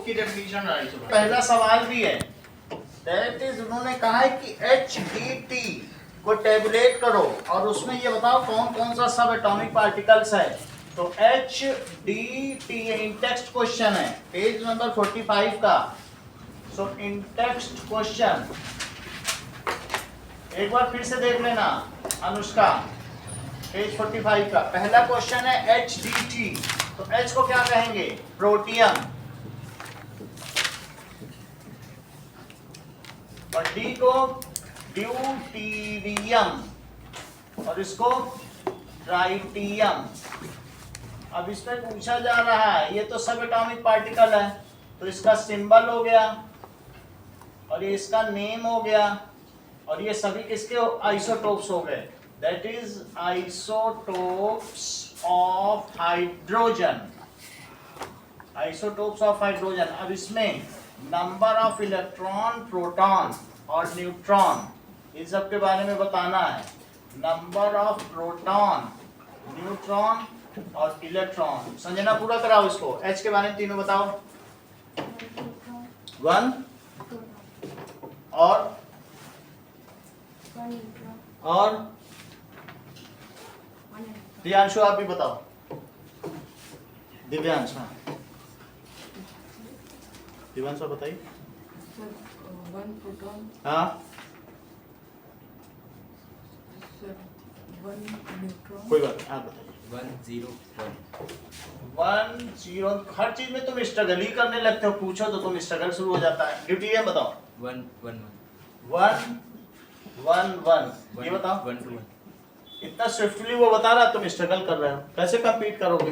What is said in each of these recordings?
की डेफिनेशन पहला सवाल भी है, दैट इज उन्होंने कहा है कि HDT को टेबुलेट करो और उसमें ये बताओ कौन कौन सा सब एटॉमिक पार्टिकल्स है। तो HDT इन टेक्स्ट क्वेश्चन है, पेज नंबर 45 का। सो इन टेक्स्ट क्वेश्चन एक बार फिर से देख लेना अनुष्का, पेज 45 का पहला क्वेश्चन है HDT। तो H को क्या कहेंगे? प्रोटियम। और D को ड्यूटीरियम और इसको ट्राइटियम। अब इसमें पूछा जा रहा है, ये तो सब एटॉमिक पार्टिकल है, तो इसका सिंबल हो गया और ये इसका नेम हो गया और ये सभी किसके आइसोटोप्स हो गए, that is isotopes of hydrogen. Isotopes of hydrogen. अब इसमें नंबर ऑफ इलेक्ट्रॉन, प्रोटॉन और न्यूट्रॉन, इन सब के बारे में बताना है। नंबर ऑफ प्रोटॉन, न्यूट्रॉन और इलेक्ट्रॉन। संजना पूरा कराओ इसको। H के बारे में तीनों बताओ। 1 और दिव्यांशु आप भी बताओ। दिव्यांश, हाँ दिव्यांश आप बताइए। 1 प्रोटॉन, हाँ 1 न्यूट्रॉन, कोई बात नहीं, आप बताइए। 1 0 1 0। हर चीज में तुम स्ट्रगल ही करने लगते हो, पूछो तो तुम स्ट्रगल शुरू हो जाता है। ड्यूटीरियम बताओ। 1 1 1 1 1। ये बताओ। 1 2 1। इतना स्विफ्टली वो बता रहा, तुम स्ट्रगल कर रहे हो, कैसे कंपीट करोगे?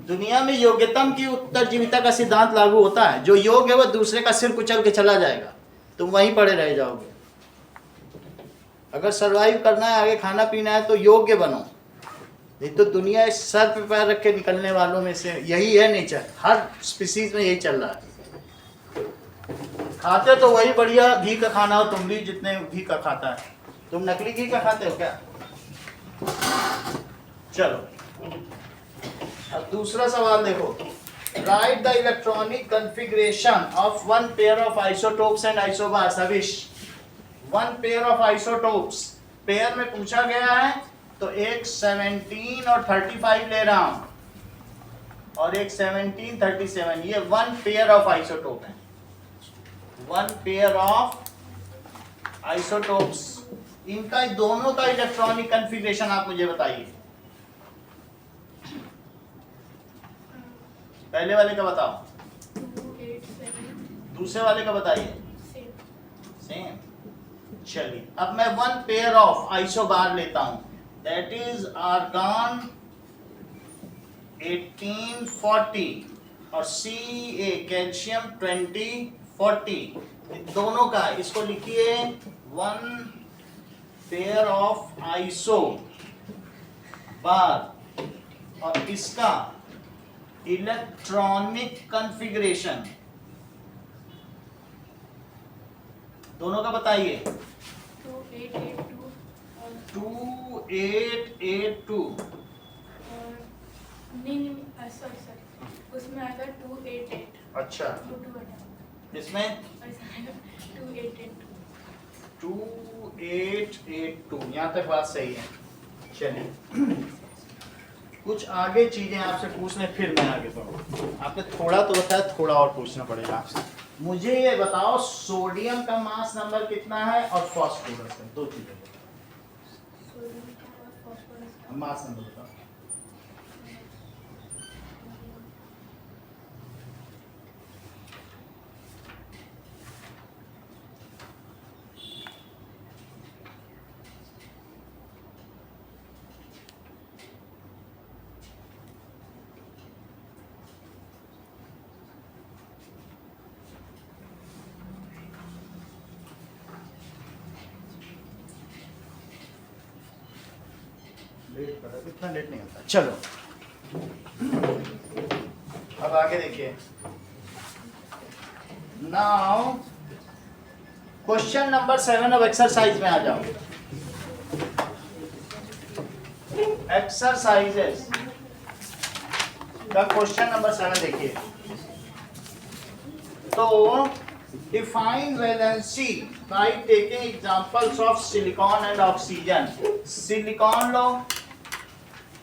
दुनिया में योग्यतम की उत्तरजीविता का सिद्धांत लागू होता है। जो योग्य है वो दूसरे का सिर कुचल के चला जाएगा, तुम वहीं पड़े रह जाओगे। अगर सरवाइव करना है, आगे खाना पीना है, तो योग्य बनो। नहीं तो दुनिया इस सर पे पैर रख के निकलने वालों में से यही है नेचर। हर स्पीसीज में यही चल रहा है। खाते तो वही बढ़िया घी का खाना हो, तुम भी जितने घी का खाता है। तुम नकली घी का खाते हो क्या? चलो अब दूसरा सवाल देखो। Write the electronic configuration of one pair of isotopes and isobars. Avish, one pair of isotopes pair में पूछा गया है, तो एक 17 और 35 ले रहा हूं और एक 17 37। ये वन पेयर ऑफ आइसोटोप है। वन पेयर ऑफ आइसोटोप्स, इनका दोनों का इलेक्ट्रॉनिक कॉन्फ़िगरेशन आप मुझे बताइए। पहले वाले का बताओ, 2 8 7 दूसरे वाले का बताइए। सेम। चलिए अब मैं वन पेयर ऑफ आइसोबार लेता हूं, दैट इज आर्गन 1840 और Ca कैल्शियम 2040। दोनों का इसको लिखिए वन पेयर ऑफ आइसो बार और इसका इलेक्ट्रॉनिक कॉन्फ़िगरेशन दोनों का बताइए। 2882 और 2882 और नहीं सॉरी उसमें आएगा 288। अच्छा, 2 हटाओ, इसमें ऐसा आएगा 2882। 2882। यहाँ तक बात सही है। चलिए कुछ आगे चीजें आपसे पूछने, फिर मैं आगे बढ़ूँ। आपने थोड़ा तो बताया, थोड़ा और पूछना पड़ेगा आपसे। मुझे ये बताओ सोडियम का मास नंबर कितना है और फास्फोरस का, दो चीजें सोडियम का और फास्फोरस का मास नंबर बताओ। लेट करा, इतना लेट नहीं होता। चलो अब आगे देखिए। नाउ क्वेश्चन नंबर 7 अब एक्सरसाइज में आ जाओ। एक्सरसाइजेस का क्वेश्चन नंबर 7 देखिए। तो define valency by taking examples of silicon and oxygen. Silicon लो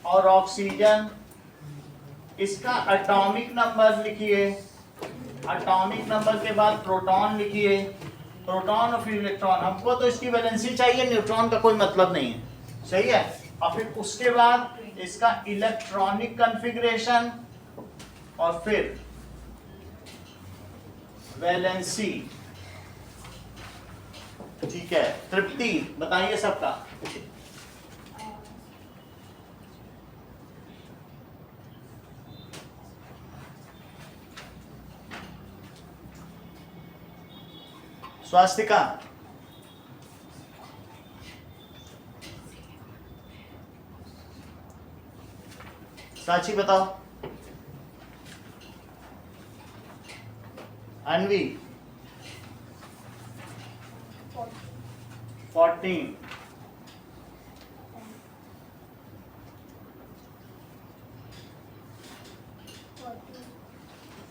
और ऑक्सीजन, इसका एटॉमिक नंबर लिखिए, एटॉमिक नंबर के बाद प्रोटॉन लिखिए, प्रोटॉन और फिर इलेक्ट्रॉन। हमको तो इसकी वैलेंसी चाहिए, न्यूट्रॉन का कोई मतलब नहीं है, सही है। और फिर उसके बाद इसका इलेक्ट्रॉनिक कॉन्फ़िगरेशन और फिर वैलेंसी। ठीक है, तृप्ति बताइए सबका। स्वास्तिका, साची बताओ। अन्वी 14,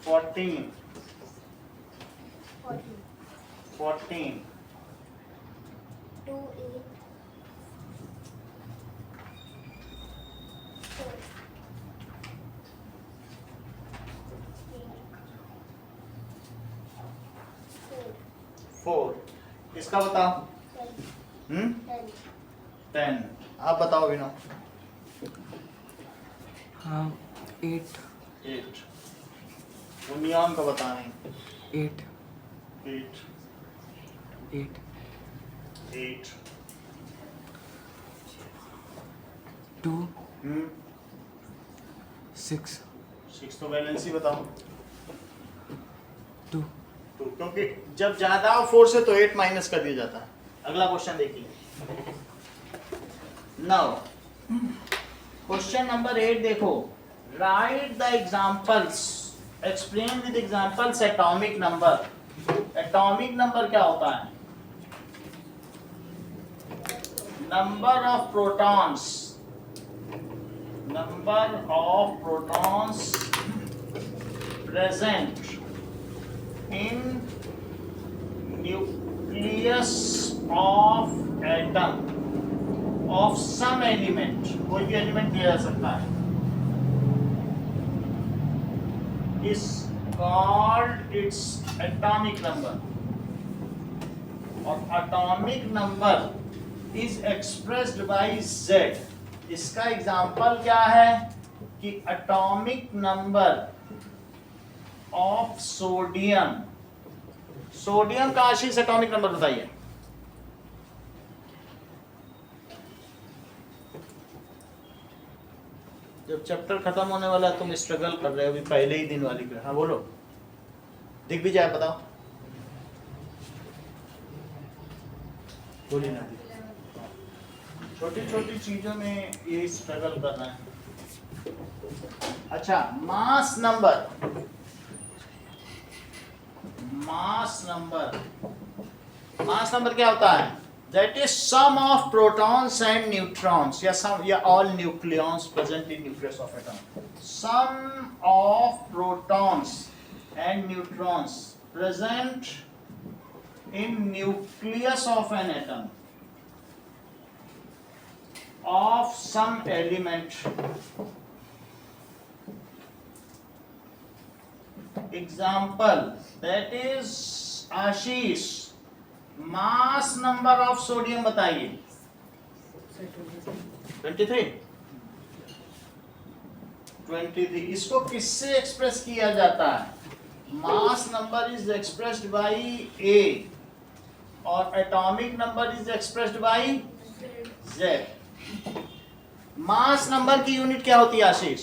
14, 14, 2, 8, 4। इसका बताओ। 10। आप बताओ विनो। 8 8। नियम का बताएं। 8 8 8 8 2 6 6। तो वैलेंसी बताओ। 2 तो क्योंकि जब ज्यादा हो 4 से तो 8 माइनस कर दिया जाता है। अगला क्वेश्चन देखिए। नाउ क्वेश्चन नंबर 8 देखो। Write the examples, explain with examples atomic number. Atomic number क्या होता है? Number of protons, number of protons present in nucleus of atom of some element, कोई भी एलिमेंट दिया जा सकता है, is called its atomic number, और atomic number is expressed by Z। इसका एग्जाम्पल क्या है कि atomic number of sodium, sodium का आशीष एटॉमिक नंबर बताइए। जब चैप्टर खत्म होने वाला है तुम स्ट्रगल कर रहे हो, अभी पहले ही दिन वाली पे। हाँ बोलो, दिग्विजय बताओ। बोलिए ना, छोटी छोटी चीजों में ये स्ट्रगल करना है। अच्छा, mass number, mass number, mass number क्या होता है? That is sum of protons and neutrons, या सम या all nucleons present in nucleus of atom. Sum of protons and neutrons present in nucleus of an atom of some element. Example, that is Ashish, mass number of sodium बताइए। 23। 23। इसको किससे express किया जाता है? Mass number is expressed by A और atomic number is expressed by Z। Mass number की unit क्या होती है आशीष?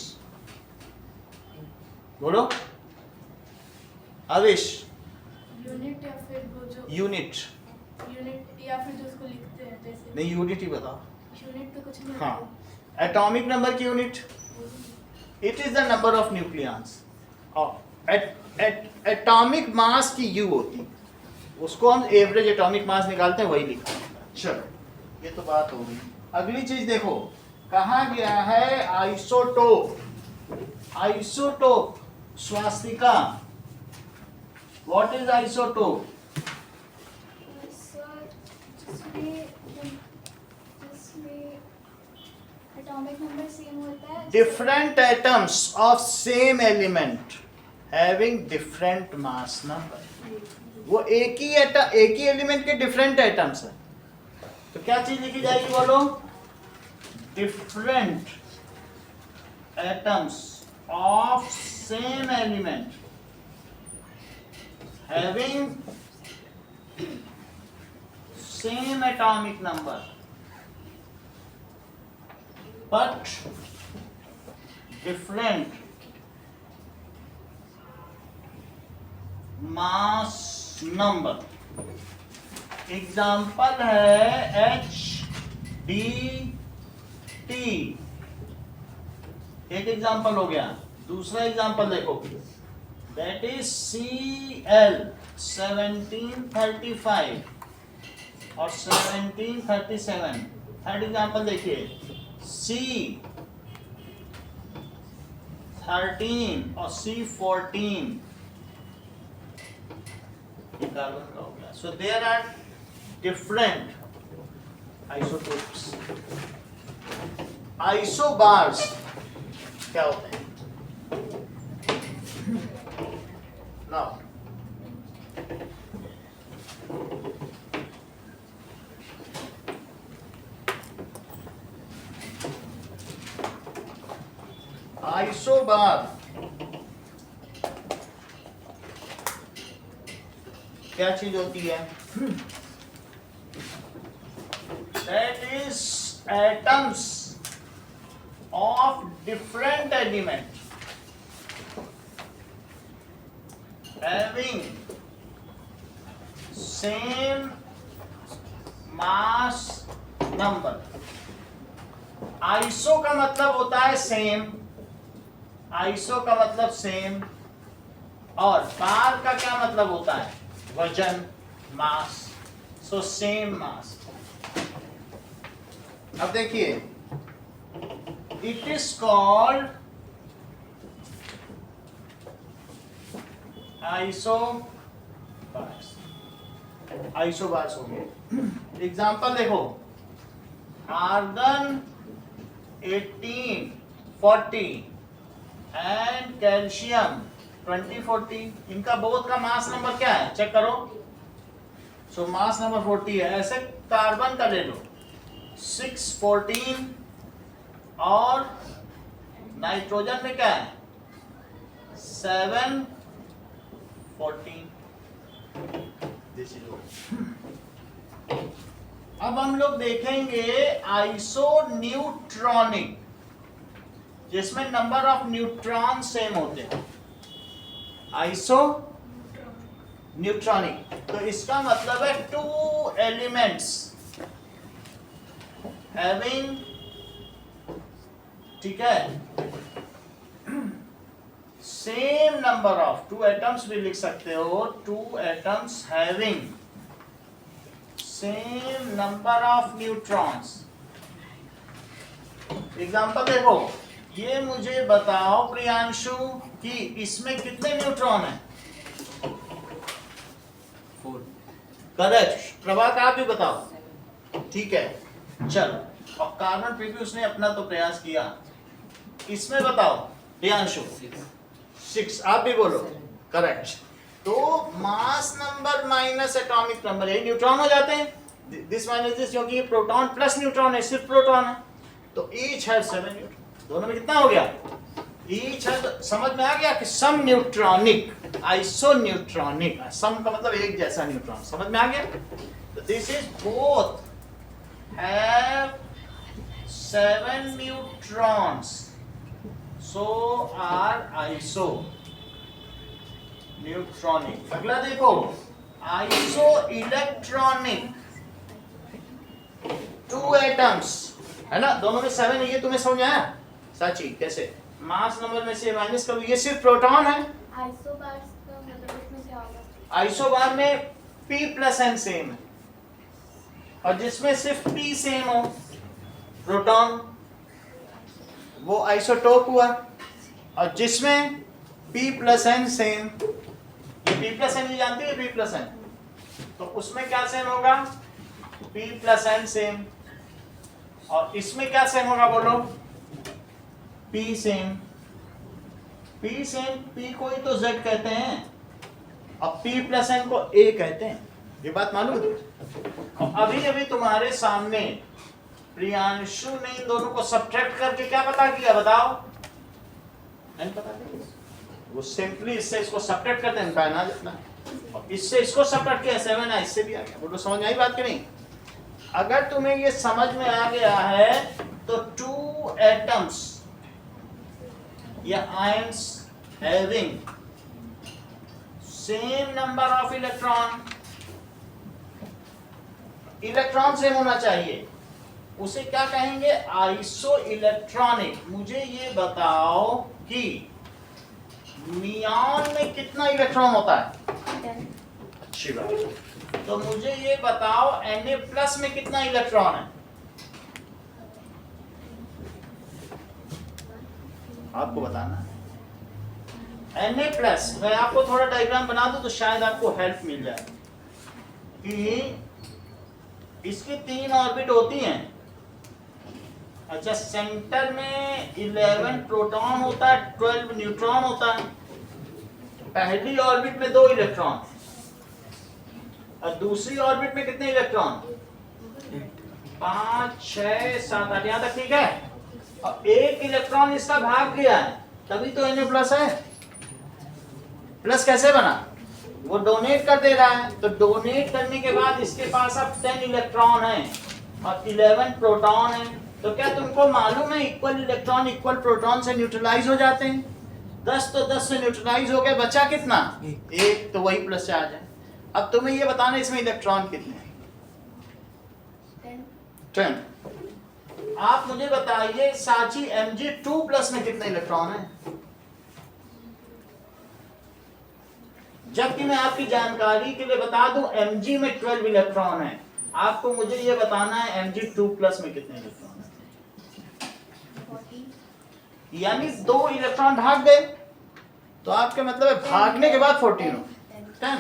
बोलो आवेश। यूनिट या फिर वो जो यूनिट या फिर जो उसको लिखते हैं जैसे नहीं, यूनिट ही बताओ। यूनिट तो कुछ नहीं हाँ, एटॉमिक नंबर की unit it is the number of nucleons. Atomic mass की यू होती, उसको हम एवरेज एटॉमिक मास निकालते हैं, वही लिखा होता है। चलो, ये तो बात हो गई। अगली चीज देखो, कहा गया है isotope. Isotope Swastika what is isotope? Sir जिसमें एटॉमिक नंबर सेम होता है, different atoms of same element having different mass number. वो एक ही एलिमेंट के डिफरेंट एटम्स है, तो क्या चीज लिखी जाएगी बोलो? Different atoms of same element having same atomic number but different mass number। Example है HDT, एक एग्जाम्पल हो गया। दूसरा एग्जाम्पल देखो, दैट इज Cl 1735 और 1737। थर्ड एग्जाम्पल देखिए, C13 और C14, कार्बन का हो गया। So there are different isotopes. Isobars क्या होते हैं? नाउ आइसोबार क्या चीज होती है? That is atoms of different element having same mass number। Iso का मतलब होता है सेम, आइसो का मतलब सेम, और बार का क्या मतलब होता है? वजन, मास। So same mass. अब देखिए, it is called isobars. Isobars हो गए। एग्जाम्पल देखो, आर्गन 1840 एंड कैल्शियम 2040, इनका बोथ का मास नंबर क्या है? चेक करो। सो मास नंबर 40 है। ऐसे कार्बन का ले लो 614 और नाइट्रोजन में क्या है? 714। दिस इज अब हम लोग देखेंगे आइसोन्यूट्रॉनिक, जिसमें नंबर ऑफ न्यूट्रॉन सेम होते हैं। आइसो न्यूट्रॉनिक, तो इसका मतलब है टू एलिमेंट्स हैविंग, ठीक है, same number of, two atoms भी लिख सकते हो, two atoms having same number of neutrons. Example देखो, ये मुझे बताओ प्रियांशु कि इसमें कितने न्यूट्रॉन हैं? 4। करेक्ट। प्रभात आप भी बताओ। ठीक है, चलो। और कार्बन पे भी उसने अपना तो प्रयास किया। इसमें बताओ प्रियांशु। 6। आप भी बोलो। करेक्ट। तो mass number minus atomic number, ये न्यूट्रॉन हो जाते हैं। दिस माइनस दिस, क्योंकि ये प्रोटॉन प्लस न्यूट्रॉन है, सिर्फ प्रोटॉन है, तो ईच हैज 7 न्यूट्रॉन। दोनों में कितना हो गया? Each has. समझ में आ गया कि सम न्यूट्रॉनिक, आइसोन्यूट्रॉनिक। सम का मतलब एक जैसा न्यूट्रॉन। समझ में आ गया? तो this is both have 7 neutrons, so are iso neutronic. अगला देखो, आइसो इलेक्ट्रॉनिक, 2 एटम्स है ना, दोनों में 7 है। ये तुम्हें समझ आया? साची कैसे? मास नंबर में से माइनस करो, ये सिर्फ प्रोटॉन है। आइसोबार्स का मतलब इसमें क्या होगा? आइसोबार में P प्लस N सेम है, और जिसमें सिर्फ P सेम हो, प्रोटॉन, वो आइसोटोप हुआ। और जिसमें P प्लस N सेम, ये P प्लस एन जानती है, P प्लस एन, तो उसमें क्या सेम होगा, P प्लस एन सेम, और इसमें क्या सेम होगा बोलो, P same. P same, P को ही तो Z कहते हैं, अब P प्लस एन को A कहते हैं, ये बात मालूम है। और अभी अभी तुम्हारे सामने प्रियांशु ने इन दोनों को सब्ट्रैक्ट करके क्या पता किया, बताओ, एन पता किया। वो सिंपली इससे इसको सब्ट्रैक्ट करते हैं, ना जितना, और इससे इसको सब्ट्रैक्ट किया 7 है, इससे भी आ गया। बोलो समझ आई बात कि नहीं? अगर तुम्हें ये समझ में आ गया है तो 2 एटम्स या ions having same number of electron, electron same होना चाहिए, उसे क्या कहेंगे, आइसो इलेक्ट्रॉनिक। मुझे ये बताओ कि नियॉन में कितना इलेक्ट्रॉन होता है, अच्छी बात। तो मुझे ये बताओ Na प्लस में कितना इलेक्ट्रॉन है, आपको बताना है। Na प्लस, मैं आपको थोड़ा डायग्राम बना दूं तो शायद आपको हेल्प मिल जाए कि इसकी 3 ऑर्बिट होती हैं। अच्छा, सेंटर में 11 प्रोटॉन होता है, 12 न्यूट्रॉन होता है। पहली ऑर्बिट में 2 इलेक्ट्रॉन, और दूसरी ऑर्बिट में कितने इलेक्ट्रॉन, 5 6 7 8, यहां तक ठीक है। और एक इलेक्ट्रॉन इसका भाग गया है, तभी तो Na प्लस है। प्लस कैसे बना, वो डोनेट कर दे रहा है, तो डोनेट करने के बाद इसके पास अब 10 इलेक्ट्रॉन है और 11 प्रोटॉन है। तो क्या तुमको मालूम है इक्वल इलेक्ट्रॉन इक्वल प्रोटॉन से न्यूट्रलाइज हो जाते हैं? 10 तो 10 से न्यूट्रलाइज हो गए, बचा कितना, 1, तो वही प्लस चार्ज है। अब तुम्हें ये बताना इसमें इलेक्ट्रॉन कितने हैं, 10। आप मुझे बताइए सांची Mg2 प्लस में कितने इलेक्ट्रॉन है, जबकि मैं आपकी जानकारी के लिए बता दूं Mg में 12 इलेक्ट्रॉन है। आपको मुझे ये बताना है Mg2 प्लस में कितने इलेक्ट्रॉन है, यानी 2 इलेक्ट्रॉन भाग गए, तो आपके मतलब है भागने के बाद 14 हो, 10।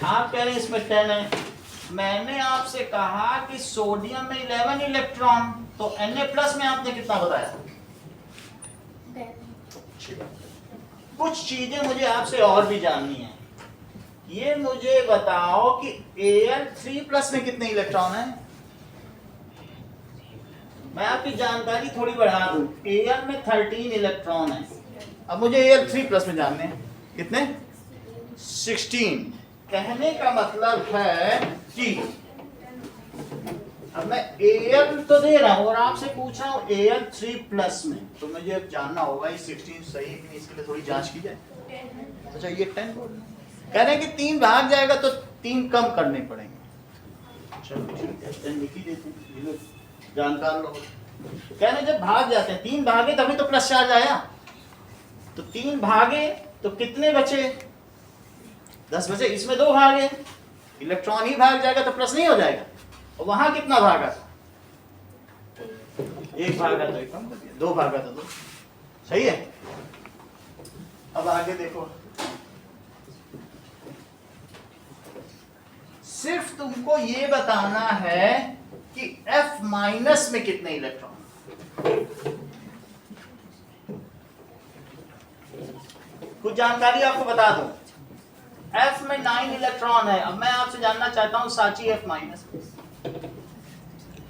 आप कह रहे हैं इसमें 10 है, मैंने आपसे कहा कि सोडियम में 11 इलेक्ट्रॉन, तो Na प्लस में आपने कितना बताया, 10। कुछ चीजें मुझे आपसे और भी जाननी है। ये मुझे बताओ कि Al3 प्लस में कितने इलेक्ट्रॉन है, मैं आपकी जानकारी थोड़ी बढ़ा दूं, Al में 13 इलेक्ट्रॉन है। अब मुझे Al3 प्लस में जानने हैं कितने, 16। कहने का मतलब है कि अब मैं Al तो दे रहा हूं और आपसे पूछ रहा हूं Al3 प्लस में, तो मुझे अब जानना होगा ये 16 सही है कि नहीं, इसके लिए थोड़ी जांच की जाए। अच्छा, ये 10 कह रहे हैं कि 3 भाग जाएगा तो 3 कम करने पड़ेंगे। चलो ठीक है, 10 लिख ही देते हैं, जानकार लोग कह रहे जब भाग जाते हैं, 3 भागे तभी तो प्लस चार्ज आया, तो 3 भागे तो कितने बचे, 10 बचे, इसमें 2 भागे, इलेक्ट्रॉन ही भाग जाएगा तो प्लस नहीं हो जाएगा। और वहां कितना भागा, 1 भागा तो 1 कम कर दिया, 2 भागा तो 2, सही है। अब आगे देखो, सिर्फ तुमको ये बताना है कि F माइनस में कितने इलेक्ट्रॉन, कुछ जानकारी आपको बता दूं, F में 9 इलेक्ट्रॉन है। अब मैं आपसे जानना चाहता हूं सांची F माइनस,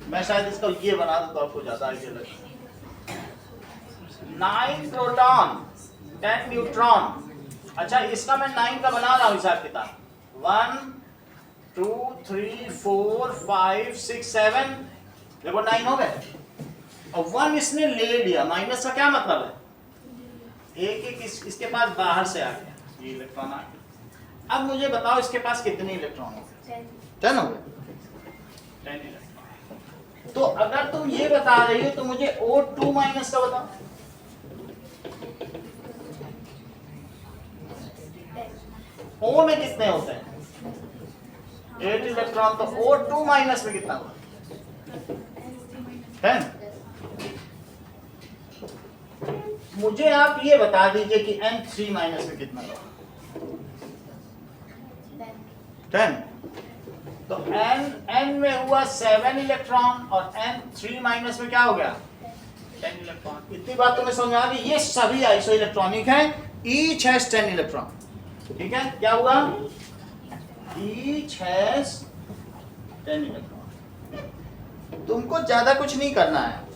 मैं शायद इसका ये बना दूं तो आपको ज्यादा आइडिया लगे। 9 प्रोटॉन 10 न्यूट्रॉन। अच्छा, इसका मैं 9 का बना रहा हूं हिसाब किताब, 1 2 3 4 5 6 7, देखो 9 हो गए, और 1 इसने ले लिया। माइनस का क्या मतलब है, एक इसके पास बाहर से आ गया, ये इलेक्ट्रॉन आ गया। अब मुझे बताओ इसके पास कितने इलेक्ट्रॉन हो गए, 10 हो गए, 10 इलेक्ट्रॉन। तो अगर तुम ये बता रही हो तो मुझे O2 माइनस का बताओ, O में कितने होते हैं, 8 इलेक्ट्रॉन, तो O2 माइनस में कितना हुआ, 10। मुझे आप ये बता दीजिए कि n3 माइनस में कितना होगा? 10। तो n में हुआ 7 इलेक्ट्रॉन और n3 माइनस में क्या हो गया? 10 इलेक्ट्रॉन। इतनी बात तुम्हें समझ में आ गई? ये सभी आइसो इलेक्ट्रॉनिक है, ईच हैज 10 इलेक्ट्रॉन। ठीक है, क्या हुआ? Each has 10 electron. तुमको ज्यादा कुछ नहीं करना है,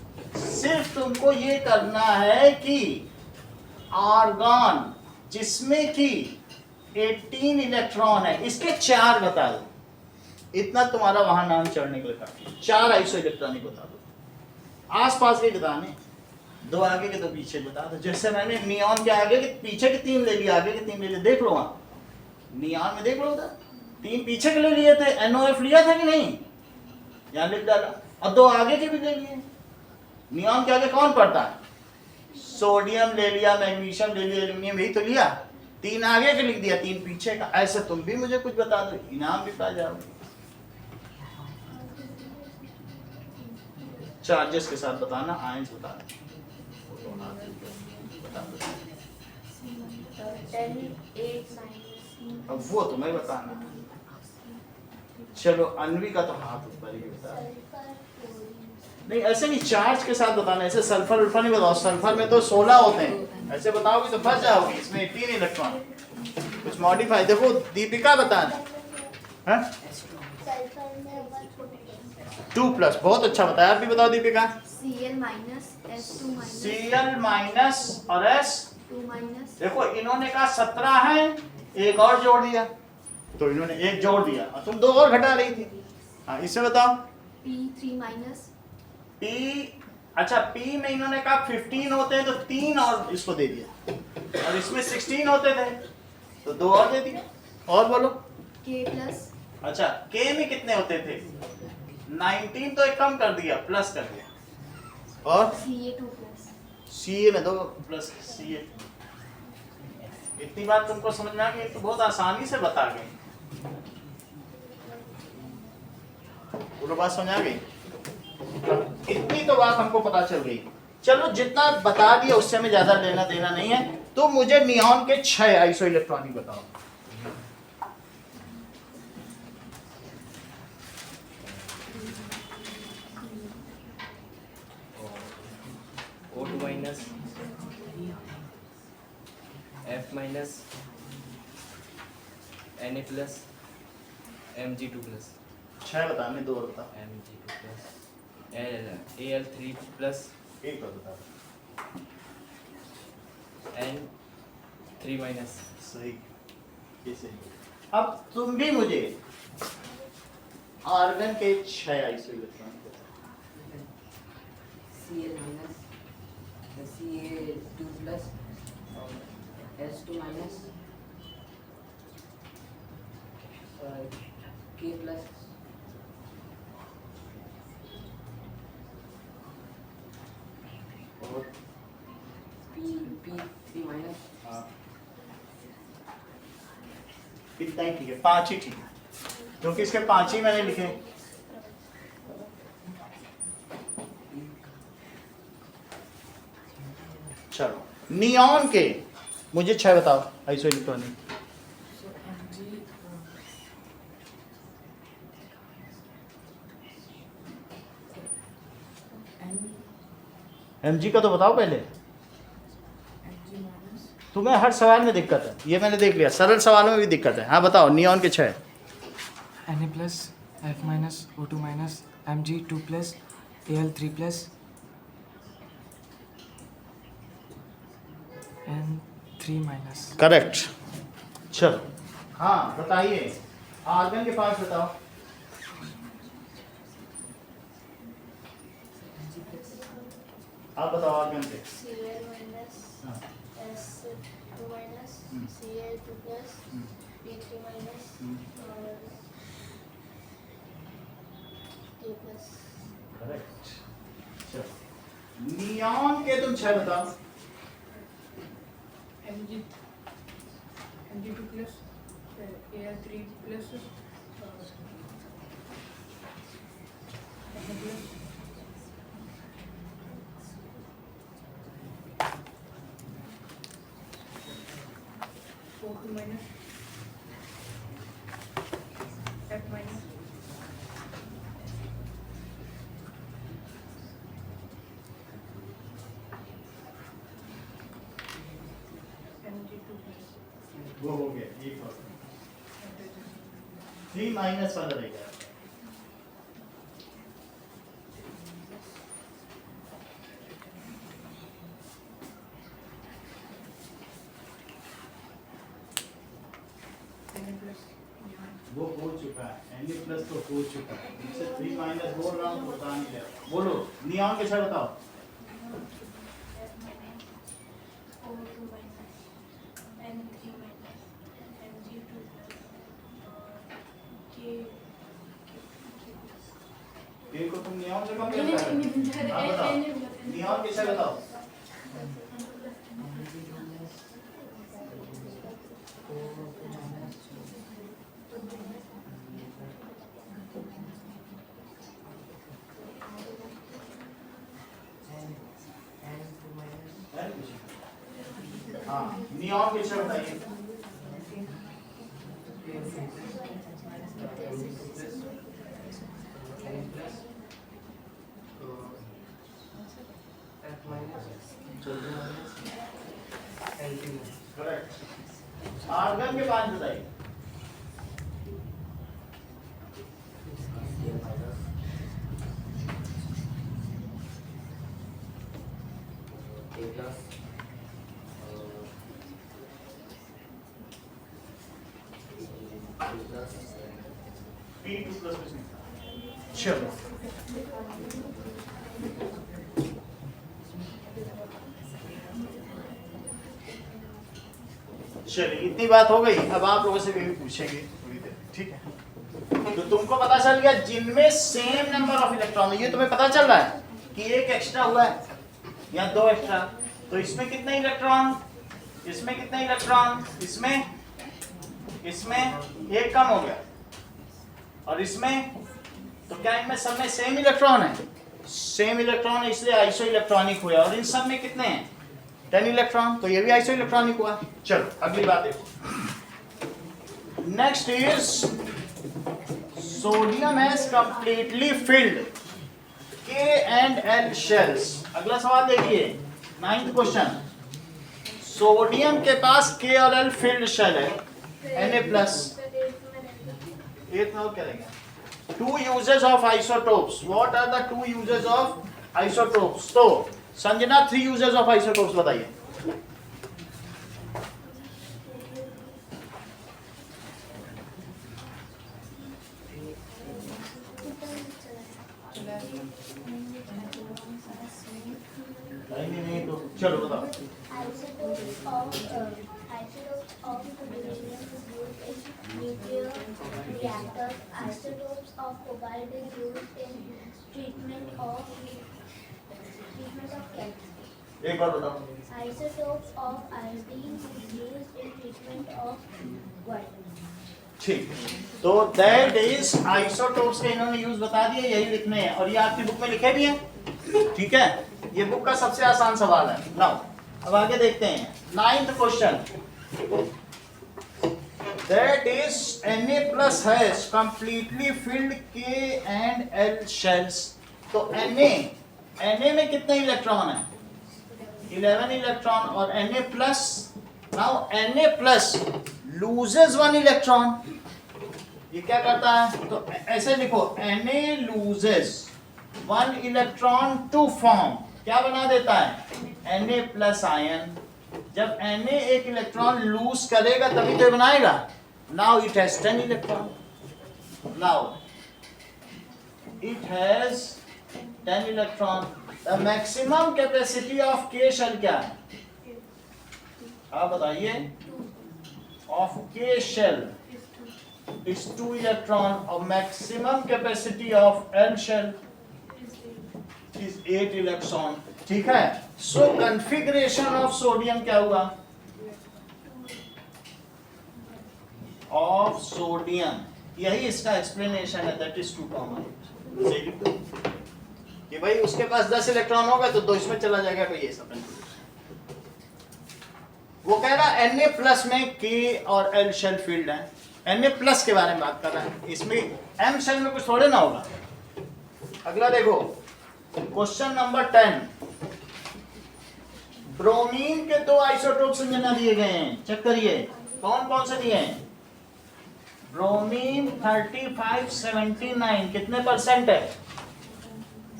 सिर्फ तुमको ये करना है कि आर्गन जिसमें कि 18 इलेक्ट्रॉन है, इसके 4 बता दो। इतना तुम्हारा वहां नाम चढ़ने के लिए काफी है। 4 आइसो इलेक्ट्रॉनिक बता दो, आसपास के बताने, 2 आगे के 2 पीछे बता दो। जैसे मैंने नियॉन के आगे के पीछे के 3 ले लिए, आगे के 3 ले लिए, देख लो वहां नियॉन में, देख लो उधर 3 पीछे के ले लिए थे, NOF लिया था कि नहीं? यहां लिख डाला, और 2 आगे के भी ले लिए। नियॉन के आगे कौन पड़ता है? सोडियम ले लिया, मैग्नीशियम ले लिया, एल्यूमिनियम, यही तो लिया। 3 आगे के लिख दिया, 3 पीछे का। ऐसे तुम भी मुझे कुछ बता दो, इनाम भी पा जाओगे। चार्जेस के साथ बताना, आयंस बताना। अब वो तुम्हें बताना। चलो अनवी का तो हाथ ऊपर ही बता। नहीं ऐसे नहीं, चार्ज के साथ बताना, ऐसे सल्फर उल्फर नहीं बताओ। सल्फर में तो 16 होते हैं, ऐसे बताओगे तो फंस जाओगे। इसमें 18 इलेक्ट्रॉन, कुछ मॉडिफाई। देखो दीपिका बता रही है 2+, बहुत अच्छा बताया। आप भी बताओ Deepika. Cl minus S2 minus Cl minus और S2 minus देखो इन्होंने कहा 17 है, एक और जोड़ दिया, तो इन्होंने एक जोड़ दिया और तुम 2 और घटा रही थी। हाँ इससे बताओ। P3 minus P, अच्छा P में इन्होंने कहा 15 होते हैं, तो 3 और इसको दे दिया, और इसमें 16 होते थे तो 2 और दे दिया। और बोलो। K plus अच्छा K में कितने होते थे? 19, तो एक कम कर दिया, प्लस कर दिया। और Ca2 plus Ca में 2 प्लस Ca। इतनी बात तुमको समझ में आ गई? तो बहुत आसानी से बता गए। पूरी बात समझ आ गई? इतनी तो बात हमको पता चल गई। चलो जितना बता दिया उससे हमें ज्यादा लेना देना नहीं है। तो मुझे नियॉन के 6 आइसो इलेक्ट्रॉनिक बताओ। O2 minus, F minus, Na plus, Mg2 plus, 6 बताने, 2 और बता। Mg2 plus, Al3 plus, एक और बता। N3 minus. सही, ये सही। अब तुम भी मुझे आर्गन के 6 आइसो इलेक्ट्रॉनिक बताओ। Cl minus, Ca2 plus, और S2 minus, और K plus, और P3 minus, हाँ, इतना ही ठीक है, 5 ही ठीक है, क्योंकि इसके 5 ही मैंने लिखे। चलो नियॉन के मुझे 6 बताओ आइसो इलेक्ट्रॉनिक। Mg का तो बताओ पहले। तुम्हें हर सवाल में दिक्कत है, ये मैंने देख लिया, सरल सवालों में भी दिक्कत है। हाँ बताओ नियॉन के 6। Na plus, F minus, O2 minus, Mg2 plus, Al3 plus, N3 minus. Correct. चलो हाँ बताइए, आर्गन के 5 बताओ। आप बताओ आर्गन के। Cl minus हाँ, S2 minus हम्म। Cl2 plus हम्म, P3 minus हम्म, और K plus करेक्ट। चलो नियॉन के तुम 6 बताओ। Mg2 plus Al3 plus Na plus O2 minus F minus Mg2 plus वो हो गया एक और 3 माइनस वाला रह गया Na plus वो हो चुका है Na प्लस तो हो चुका है इससे 3 माइनस बोल रहा हूँ बता नहीं रहा बोलो नियॉन के साथ बताओ O2 minus N3 minus Mg2 plus K ये को तुम नियॉन से कम करता है आप बताओ नियॉन के साथ बताओ हाँ नियॉन के साथ बताइए करेक्ट आर्गन के बाद बताइए P2 प्लस कुछ नहीं चलो चलिए इतनी बात हो गई अब आप लोगों से भी पूछेंगे थोड़ी देर ठीक है तो तुमको पता चल गया जिनमें सेम नंबर ऑफ इलेक्ट्रॉन ये तुम्हें पता चल रहा है कि एक एक्स्ट्रा हुआ है या दो एक्स्ट्रा तो इसमें कितने इलेक्ट्रॉन इसमें कितने इलेक्ट्रॉन इसमें एक कम हो गया और इसमें तो क्या इनमें सब में सेम इलेक्ट्रॉन है सेम इलेक्ट्रॉन है इसलिए आइसो इलेक्ट्रॉनिक हुआ और इन सब में कितने हैं 10 इलेक्ट्रॉन तो ये भी आइसो इलेक्ट्रॉनिक हुआ चलो अगली बात देखो next is sodium has completely filled K and L shells अगला सवाल देखिए 9th क्वेश्चन सोडियम के पास K और L फिल्ड शेल है Na प्लस और क्या रहेगा two uses of isotopes what are the two uses of isotopes तो संजना 3 uses of isotopes बताइए नहीं तो चलो बताओ Isotopes of uranium is used in nuclear reactors. Isotopes of cobalt is used in treatment of cancer. एक बार बताओ Isotopes of iodine is used in treatment of vitamins. ठीक तो दैट इज आइसोटोप्स के इन्होंने यूज बता दिए यही लिखने हैं और ये आपकी बुक में लिखे भी हैं ठीक है ये बुक का सबसे आसान सवाल है नाउ अब आगे देखते हैं 9th question that is Na plus has completely filled K and L shells तो Na में कितने इलेक्ट्रॉन है 11 इलेक्ट्रॉन और Na plus now Na plus loses 1 electron ये क्या करता है तो ऐसे लिखो Na loses 1 electron to form क्या बना देता है Na प्लस आयन जब Na एक इलेक्ट्रॉन लूज करेगा तभी तो बनाएगा now it has 10 electron now it has 10 electron the maximum capacity of K shell क्या है आप बताइए of K shell is 2 electron or maximum capacity of L shell is 8 electron ठीक है so configuration of sodium क्या हुआ of sodium यही इसका explanation है that is 2 common कि भाई उसके पास 10 इलेक्ट्रॉन होगा तो 2 इसमें चला जाएगा तो ये सब वो कह रहा है Na प्लस में K और L शेल फील्ड है, Na प्लस के बारे में बात कर रहा है, इसमें M शेल में कुछ थोड़े ना होगा। अगला देखो क्वेश्चन नंबर 10, ब्रोमीन के दो आइसोटोप संयोजन दिए गए हैं, चेक करिए कौन कौन से दिए हैं। ब्रोमीन 3579 कितने परसेंट है?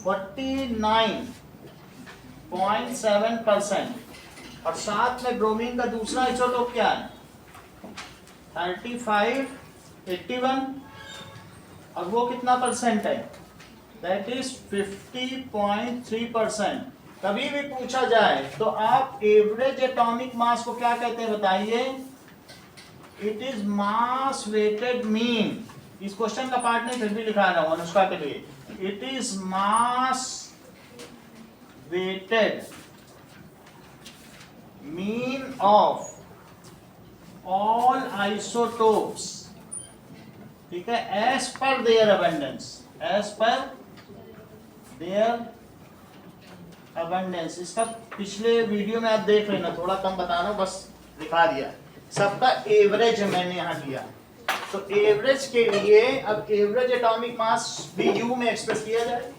49.7%। और साथ में ब्रोमीन का दूसरा आइसोटोप क्या है? 3581, और वो कितना परसेंट है? That is 50.3%। कभी भी पूछा जाए तो आप एवरेज एटॉमिक मास को क्या कहते हैं बताइए? It is mass weighted mean. इस क्वेश्चन का पार्ट नहीं, फिर भी लिखा रहा हूं अनुष्का के लिए। It is mass weighted mean of all isotopes, ठीक है, as per their abundance, as per their abundance. इसका पिछले वीडियो में आप देख लेना, थोड़ा कम बता रहा हूं, बस दिखा दिया। सबका एवरेज मैंने यहाँ दिया, तो एवरेज के लिए अब एवरेज एटॉमिक मास भी यू में एक्सप्रेस किया जाए,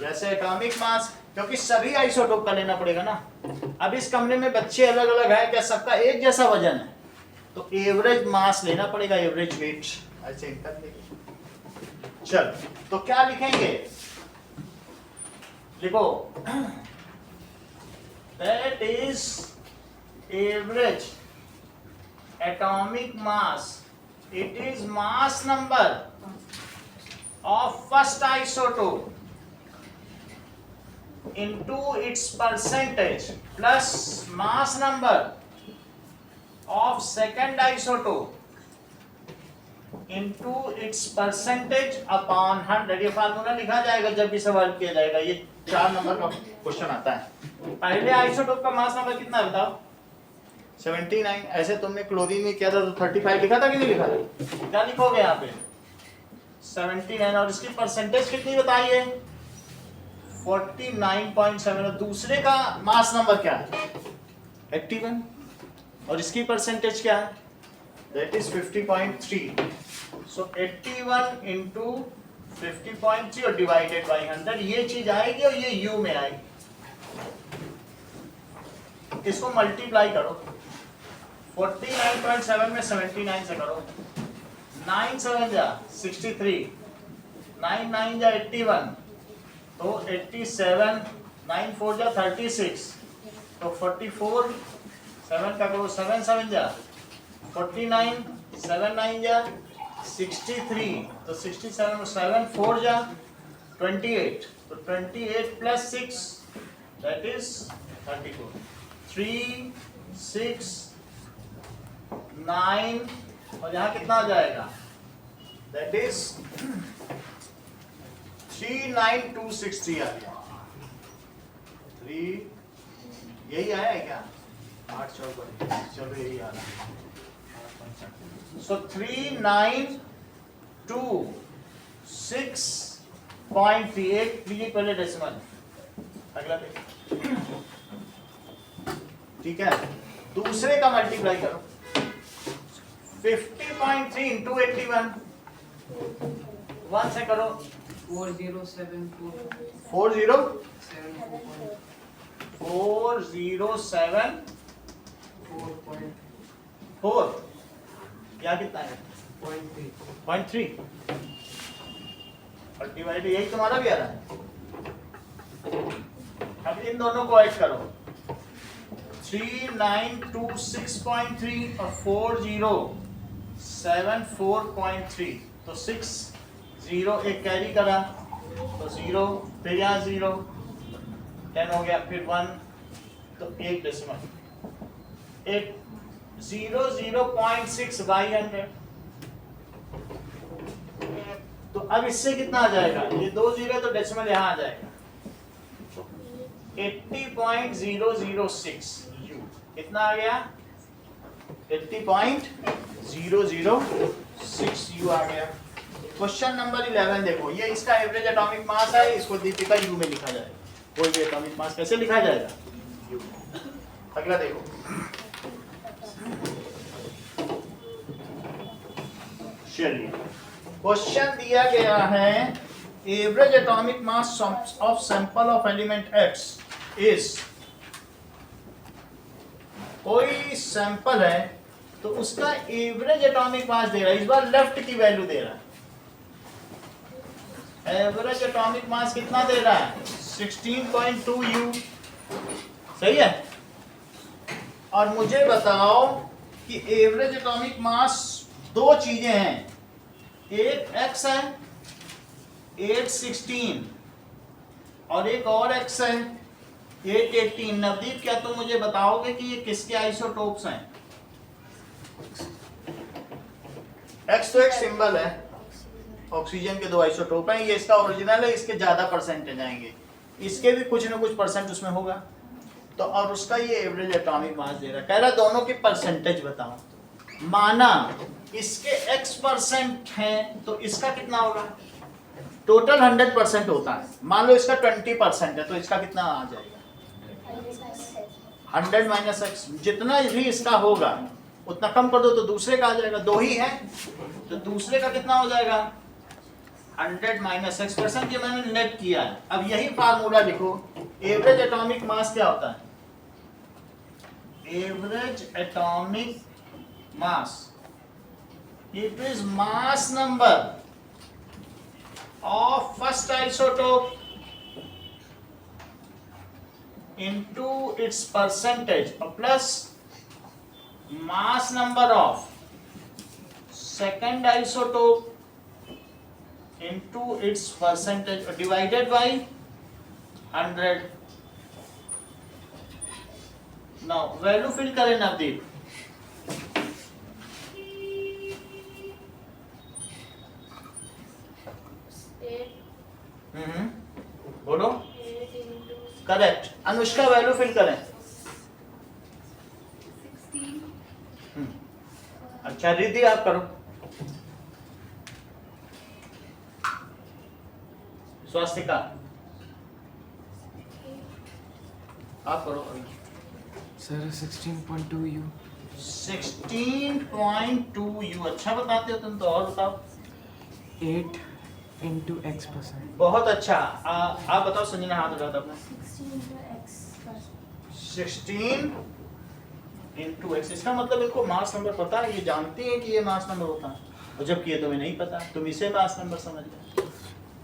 जैसे एटॉमिक मास, क्योंकि सभी आइसोटोप का लेना पड़ेगा ना। अब इस कमरे में बच्चे अलग अलग है, क्या सबका एक जैसा वजन है? तो एवरेज मास लेना पड़ेगा, एवरेज वेट ऐसे कर लेंगे। चल तो क्या लिखेंगे? लिखो that is average atomic mass, it is mass number of first isotope into its percentage plus mass number of second isotope into its percentage upon 100। ये फार्मूला लिखा जाएगा जब भी सवाल किया जाएगा, ये 4 नंबर का क्वेश्चन आता है। पहले आइसोटोप का मास नंबर कितना है बताओ? 79। ऐसे तुमने क्लोरीन में किया था तो 35 लिखा था कि नहीं लिखा था? क्या लिखोगे यहाँ पे? 79। और इसकी परसेंटेज कितनी बताइए? 49.7। और दूसरे का मास नंबर क्या है? 81। और इसकी परसेंटेज क्या है? That is 50.3। सो 81 इंटू 50.3 और डिवाइडेड बाई 100, ये चीज आएगी और ये यू में आएगी। इसको मल्टीप्लाई करो, 49.7 में 79 से करो, 9 7 जा 63, 9 9 जा 81, तो 87, 9 4 जा 36, तो 44, 7 का करो, 7 7 जा 49, 7 9 जा 63, तो 67, 7 4 जा 28, तो 28 प्लस 6 दैट इज 34। 3 6 9 और यहाँ कितना आ जाएगा? दैट इज 39263 आ गया। 3 यही आया है क्या? 8 चलो यही आ रहा है। सो 39268 लीजिए पहले डेसिमल। अगला देखिए, ठीक है, दूसरे का मल्टीप्लाई करो, 50.3 इंटू 81, 1 से करो, 4074 क्या कितना है? 0.3 और डिवाइड, यही तुम्हारा भी आ रहा है। अब इन दोनों को ऐड करो, 3926.3 और 4074.3, तो 6 0 एक कैरी करा तो 0, फिर यहाँ 0 10 हो गया, फिर 1 तो एक डेसिमल 0.6 बाई 100। तो अब इससे कितना आ जाएगा? ये 2 0 तो डेसिमल यहाँ आ जाएगा, 80.006 U कितना आ गया? 80.006 U आ गया। क्वेश्चन नंबर 11 देखो, ये इसका एवरेज एटॉमिक मास है, इसको दीपिका U में लिखा जाएगा। कोई भी एटॉमिक मास कैसे लिखा जाएगा? U। अगला देखो, चलिए क्वेश्चन दिया गया है average atomic mass of sample of element x is, कोई सैंपल है तो उसका एवरेज एटॉमिक मास दे रहा है, इस बार लेफ्ट की वैल्यू दे रहा है। एवरेज एटॉमिक मास कितना दे रहा है 16.2 U, सही है। और मुझे बताओ कि एवरेज एटॉमिक मास दो चीजें हैं, एक x है 816 और एक और x है 818। नवदीप क्या तुम मुझे बताओगे कि ये किसके आइसोटोप्स हैं? x तो एक सिंबल है, ऑक्सीजन के दो आइसोटोप हैं, ये इसका ओरिजिनल है, इसके ज्यादा परसेंटेज आएंगे, इसके भी कुछ ना कुछ परसेंट उसमें होगा। तो और उसका ये एवरेज एटॉमिक मास दे रहा है, कह रहा दोनों की परसेंटेज बताओ। माना इसके x% है तो इसका कितना होगा? टोटल 100% होता है, मान लो इसका 20% है तो इसका कितना आ जाएगा? 100 माइनस एक्स, जितना भी इसका होगा उतना कम कर दो तो दूसरे का आ जाएगा, दो ही है तो दूसरे का कितना हो जाएगा? 100 माइनस x%, ये मैंने नेट किया है। अब यही फार्मूला लिखो, एवरेज एटॉमिक मास क्या होता है? Average atomic mass, it is mass number of first isotope into its percentage plus mass number of second isotope into its percentage divided by 100. now value fill करें नवदीप। बोलो correct. Anushka value fill करें। 16 अच्छा रिद्धि आप करो। स्वास्तिका आप करो। Sir 16.2 U। 16.2 U, अच्छा बताते हो तुम तो, और बताओ। 8 into x%। बहुत अच्छा। आप बताओ संजना, हाथ उठाओ अपना। 16 into x, इसका मतलब इनको मास नंबर पता है, ये जानती है कि ये मास नंबर होता है, और जबकि ये तुम्हें नहीं पता, तुम इसे मास नंबर समझ गए,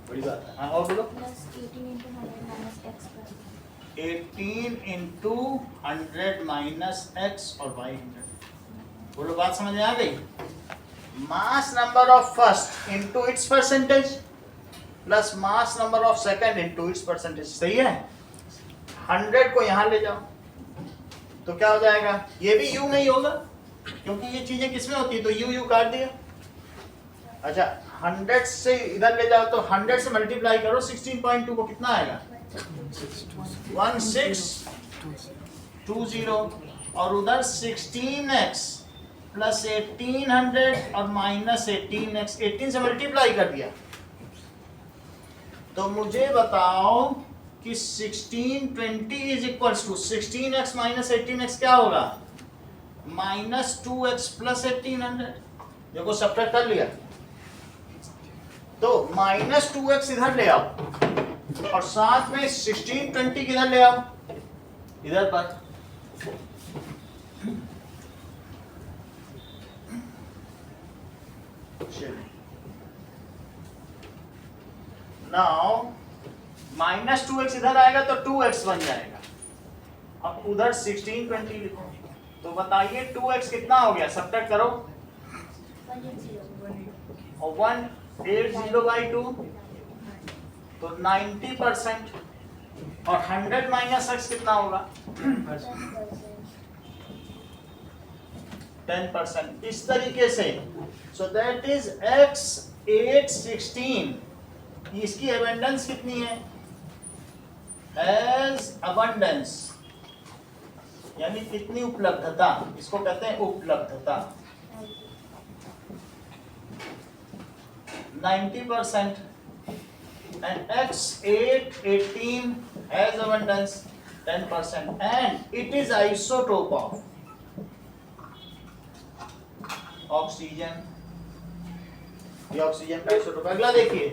बड़ी बात है। हाँ और बोलो। 18 into 100 minus x और y 100। बोलो बात समझ में आ गई? मास number of first into its percentage plus mass number of second into its percentage, सही है। 100 को यहां ले जाओ तो क्या हो जाएगा? ये भी u में ही होगा क्योंकि ये चीजें किसमें होती है, तो u काट दिया। अच्छा 100 से इधर ले जाओ तो 100 से मल्टीप्लाई करो 16.2 को, कितना आएगा? 1620। और उधर 16x प्लस 1800 और माइनस 18x, 18 से मल्टीप्लाई कर दिया। तो मुझे बताओ कि 1620 is equals to 16x minus 18x क्या होगा? Minus 2x plus 1800। देखो सब्ट्रैक्ट कर लिया तो माइनस 2x इधर ले आओ और साथ में 1620 किधर ले आओ? इधर पर। नाउ माइनस 2x इधर आएगा तो 2x बन जाएगा। अब उधर 1620 लिखो तो बताइए 2x कितना हो गया? सब्ट्रैक्ट करो। और 180/2 तो 90%, और 100 माइनस x कितना होगा? 10%। इस तरीके से सो दैट इज x 816, इसकी एबंडेंस कितनी है? एज अबंडेंस, यानी कितनी उपलब्धता, इसको कहते हैं उपलब्धता। 90%। and x 818 has abundance 10%, and it is isotope of oxygen, ये ऑक्सीजन का आइसोटोप। अगला देखिए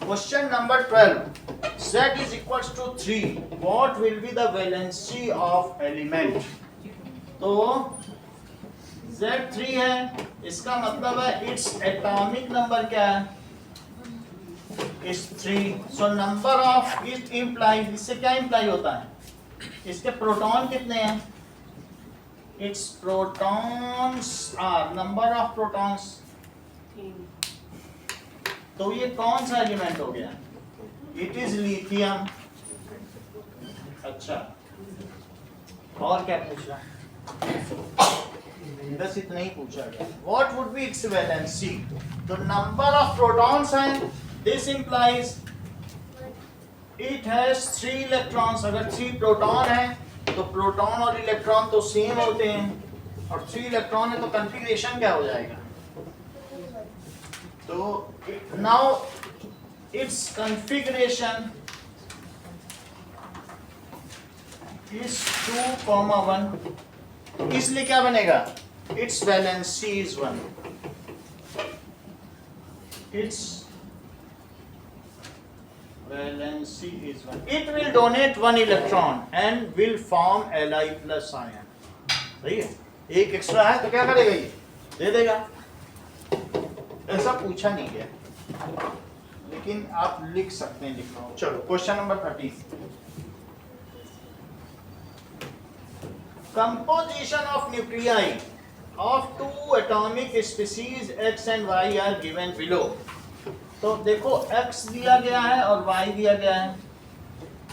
question number 12, Z is equals to 3, what will be the valency of element? तो Z 3 है, इसका मतलब है इट्स एटॉमिक नंबर क्या है, it's 3। So number of it implies, इससे क्या इम्प्लाई होता है, इसके प्रोटॉन कितने हैं, its protons are, number of protons. तो ये कौन सा एलिमेंट हो गया, इट इज लिथियम। अच्छा, और क्या पूछा, बस इतना ही पूछा गया। What would be it's valency, तो नंबर ऑफ प्रोटॉन्स हैं, this implies it has 3 electrons. अगर 3 प्रोटॉन है तो प्रोटॉन और इलेक्ट्रॉन तो सेम होते हैं, और 3 इलेक्ट्रॉन है तो कॉन्फ़िगरेशन क्या हो जाएगा, तो नाउ इट्स कॉन्फ़िगरेशन इज 2,1, तो इसलिए क्या बनेगा, it's valency is 1, it's valency is 1. It will donate 1 electron and will form Li plus ion. सही है, एक एक्स्ट्रा है तो क्या करेगा, ये दे देगा। ऐसा पूछा नहीं गया, लेकिन आप लिख सकते हैं, लिख रहा हूं। चलो question number 13, composition of nuclei of 2 atomic species X and Y are given below. तो देखो X दिया गया है और Y दिया गया है।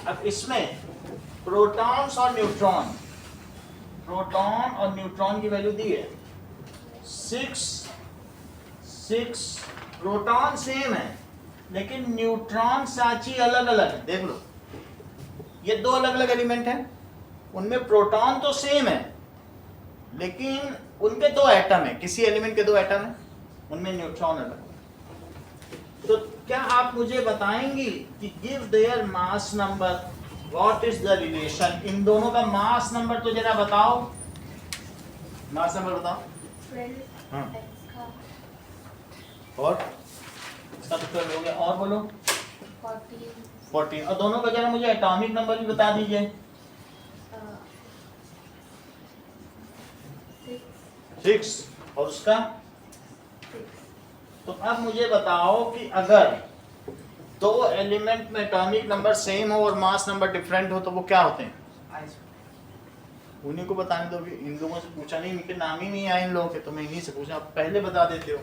अब इसमें प्रोटॉन्स और न्यूट्रॉन, प्रोटॉन और न्यूट्रॉन की वैल्यू दी है 6 6। प्रोटॉन सेम है लेकिन न्यूट्रॉन साची अलग अलग है। देख लो, ये 2 अलग अलग एलिमेंट हैं, उनमें प्रोटॉन तो सेम है लेकिन उनके 2 एटम है, किसी एलिमेंट के 2 एटम है, उनमें न्यूट्रॉन अलग। तो क्या आप मुझे बताएंगी कि give their mass number, what is the relation, इन दोनों का मास नंबर तो जरा बताओ, मास नंबर बताओ। 12 हाँ। X का और इसका तो 12 हो गया, और बोलो 14 14, और दोनों का जरा मुझे एटॉमिक नंबर भी बता दीजिए। 6 और उसका 6। तो अब मुझे बताओ कि अगर 2 एलिमेंट में एटॉमिक नंबर सेम हो और मास नंबर डिफरेंट हो तो वो क्या होते हैं, उन्हीं को बताने दो। इन लोगों से पूछा नहीं, इनके नाम ही नहीं आए इन लोगों के, तो मैं इन्हीं से पूछा, आप पहले बता देते हो।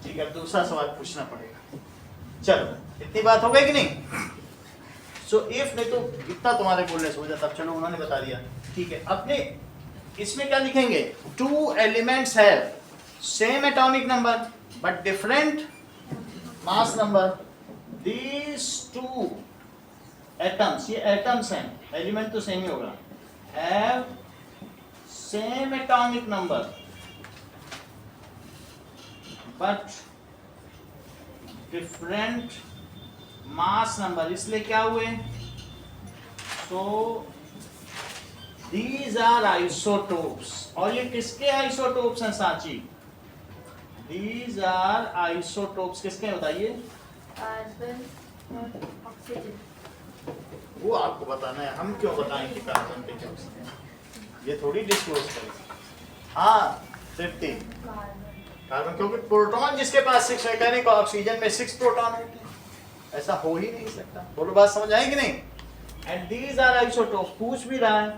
ठीक है, दूसरा सवाल पूछना पड़ेगा। चलो इतनी बात हो गई कि नहीं। सो इफ नहीं तो इतना तुम्हारे बोलने से हो जाता, चलो उन्होंने बता दिया। ठीक है, अपने इसमें क्या लिखेंगे, 2 एलिमेंट्स है same atomic number but different mass number, these 2 atoms, ये atoms हैं, element तो same ही होगा, have same atomic number but different mass number, इसलिए क्या हुए, so these are isotopes। और ये किसके isotopes हैं साची, These are isotopes, किसके बताइए, कार्बन और ऑक्सीजन। वो आपको बताना है, हम क्यों बताएंगे कार्बन के क्या ऑक्सीजन, ये थोड़ी डिस्क्लोज करें। हाँ 50 कार्बन, क्योंकि प्रोटॉन जिसके पास 6 है, कहने का ऑक्सीजन में 6 प्रोटॉन है, ऐसा हो ही नहीं सकता। बोलो बात समझ आई कि नहीं। एंड these are isotopes, पूछ भी रहा है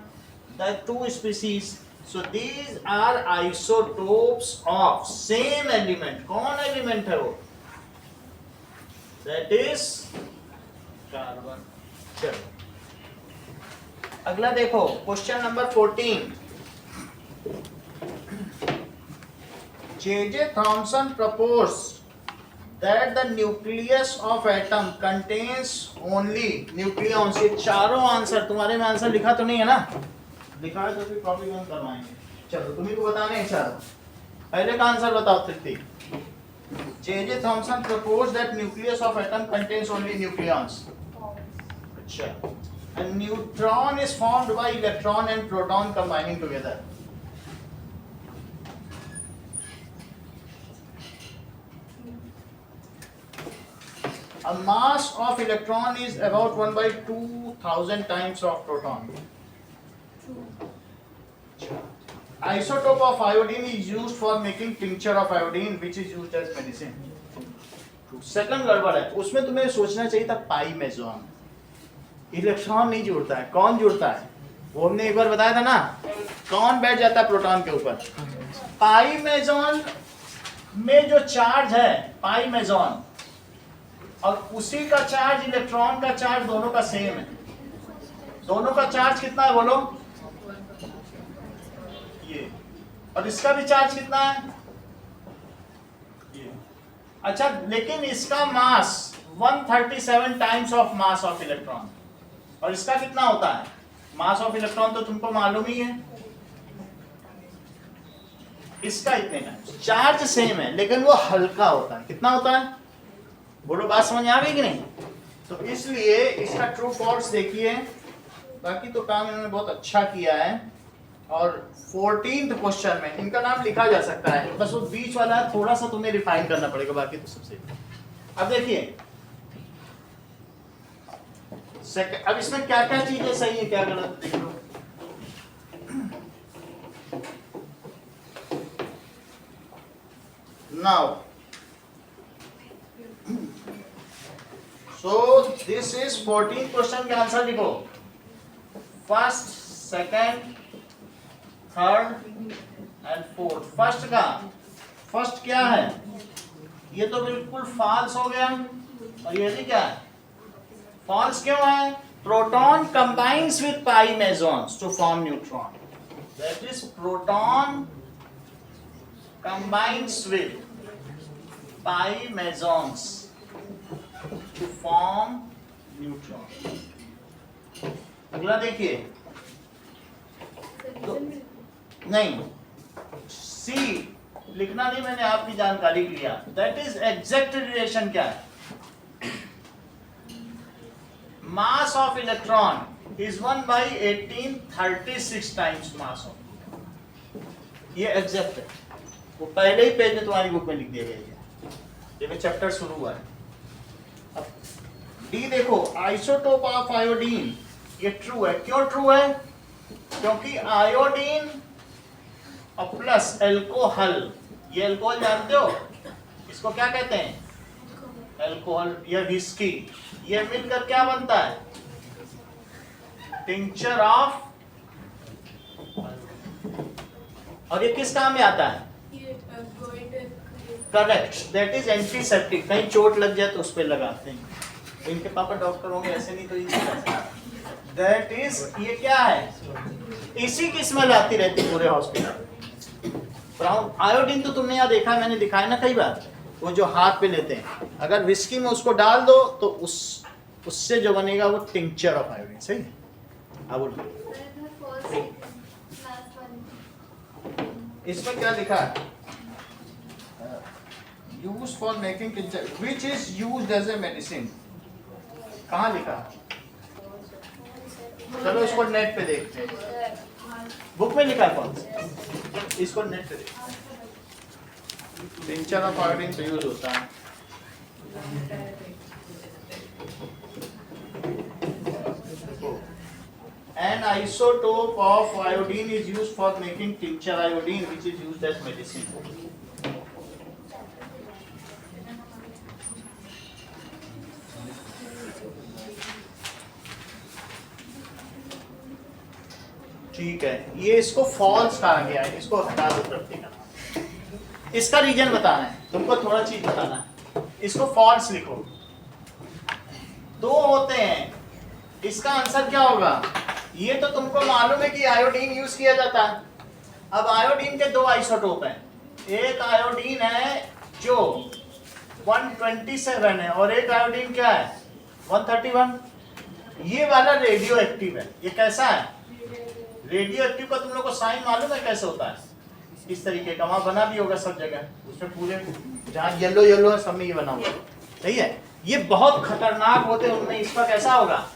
the 2 species, so these are isotopes of same element। कौन एलिमेंट है वो, that is कार्बन। चलो अगला देखो question number 14, J.J. Thomson proposed that the nucleus of atom contains only nucleons। ये चारों आंसर तुम्हारे में आंसर लिखा तो नहीं है ना, लिखा है तो फिर कॉपी हम करवाएंगे। चलो तुम्ही को बताने हैं चारों, पहले का आंसर बताओ। 30 J.J. Thomson proposed that nucleus of atom contains only nucleons। अच्छा, a neutron is formed by electron and proton combining together। A mass of electron is about 1/2000 times of proton. Isotope of iodine is used for making tincture of iodine, which is used as medicine. Second गड़बड़ है, उसमें तुम्हें सोचना चाहिए था पाई मेजॉन. Electron नहीं जुड़ता है, कौन जुड़ता है? वो हमने एक बार बताया था ना, कौन बैठ जाता है प्रोटॉन के ऊपर? पाई मेजॉन में जो चार्ज है पाई मेजॉन, और उसी का चार्ज इलेक्ट्रॉन का चार्ज दोनों का सेम है. दोनों का चार्ज कितना है बोलो? ये. और इसका भी चार्ज कितना है? ये. अच्छा, लेकिन इसका मास 137 times of mass of electron, और इसका कितना होता है? मास ऑफ इलेक्ट्रॉन तो तुमको मालूम ही है, इसका इतने टाइम्स. चार्ज सेम है लेकिन वो हल्का होता है. कितना होता है बोलो? बात समझ आ गई कि नहीं? तो इसलिए इसका ट्रू फॉल्स देखिए. बाकी तो काम इन्होंने बहुत अच्छा किया है. और 14th क्वेश्चन में इनका नाम लिखा जा सकता है, बस वो बीच वाला थोड़ा सा तुम्हें रिफाइन करना पड़ेगा, बाकी तो सबसे. अब देखिए अब इसमें क्या क्या चीजें सही है क्या गलत देख लो. Now so this is 14th question का आंसर लिखो. First, second, third and fourth. First क्या है? ये तो बिल्कुल फॉल्स हो गया. और ये भी क्या है? फॉल्स क्यों है? Proton combines with pi mesons to form neutron. That is proton combines with pi mesons to form neutron. अगला देखिए. तो नहीं, सी लिखना नहीं, मैंने आपकी जानकारी के लिया. दैट इज एग्जैक्ट रिलेशन क्या है? Mass of electron is 1/1836 times mass of. ये एग्जैक्ट है. वो पहले ही पेज में तुम्हारी बुक में लिख दिया गया है. ये चैप्टर शुरू हुआ है. अब डी देखो, आइसोटोप ऑफ आयोडीन. ये ट्रू है. क्यों ट्रू है? क्योंकि आयोडीन और प्लस एल्कोहल, ये एल्कोहल जानते हो, इसको क्या कहते हैं? एल्कोहल या विस्की. ये मिलकर क्या बनता है? Tincture of. और ये किस काम में आता है? Correct, that is antiseptic. कहीं चोट लग जाए तो उस पर लगाते हैं. इनके पापा डॉक्टर होंगे, ऐसे नहीं तो इनसे. दैट इज, ये क्या है? इसी की स्मेल आती रहती पूरे हॉस्पिटल. ब्राउन आयोडीन तो तुमने यहाँ देखा है, मैंने दिखाया ना कई बार. वो जो हाथ पे लेते हैं, अगर विस्की में उसको डाल दो तो उससे जो बनेगा वो टिंचर ऑफ आयोडीन. सही है. हाँ बोलो. इसमें क्या लिखा है? Use for making tincture which is used as a medicine. कहाँ लिखा? चलो इसको नेट पे देखते हैं. बुक में लिखा है कौन? इसको नेट पे देखते. टिंचर ऑफ आयोडीन से यूज होता है. An isotope of iodine is used for making tincture iodine, which is used as medicine. ठीक है, ये इसको फॉल्स कहा गया है. इसको हटा दो प्रति का. इसका रीजन बताना है तुमको, थोड़ा चीज बताना है. इसको फॉल्स लिखो. दो होते हैं. इसका आंसर क्या होगा? ये तो तुमको मालूम है कि आयोडीन यूज किया जाता है. अब आयोडीन के दो आइसोटोप हैं. एक आयोडीन है जो 127 है और एक आयोडीन क्या है? 131. ये वाला रेडियो एक्टिव है. ये कैसा है? रेडियो एक्टिव का तुम लोग को साइन मालूम है कैसे होता है? इस तरीके का. वहां बना भी होगा सब जगह. उसमें पूरे जहाँ येलो येलो है सब में ये बना हुआ. सही है. ये बहुत खतरनाक होते हैं. उनमें इसका कैसा होगा?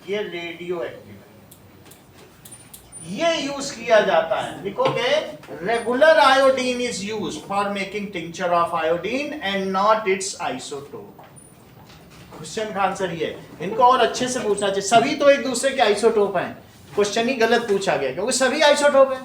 ये रेडियो एक्टिव है. ये यूज किया जाता है. लिखोगे regular iodine is use for making tincture of iodine and not it's isotope. Question का आंसर ये है। इनको और अच्छे से पूछना चाहिए। सभी तो एक दूसरे के आइसोटोप हैं, क्वेश्चन ही गलत पूछा गया क्योंकि सभी आइसोटोप हैं।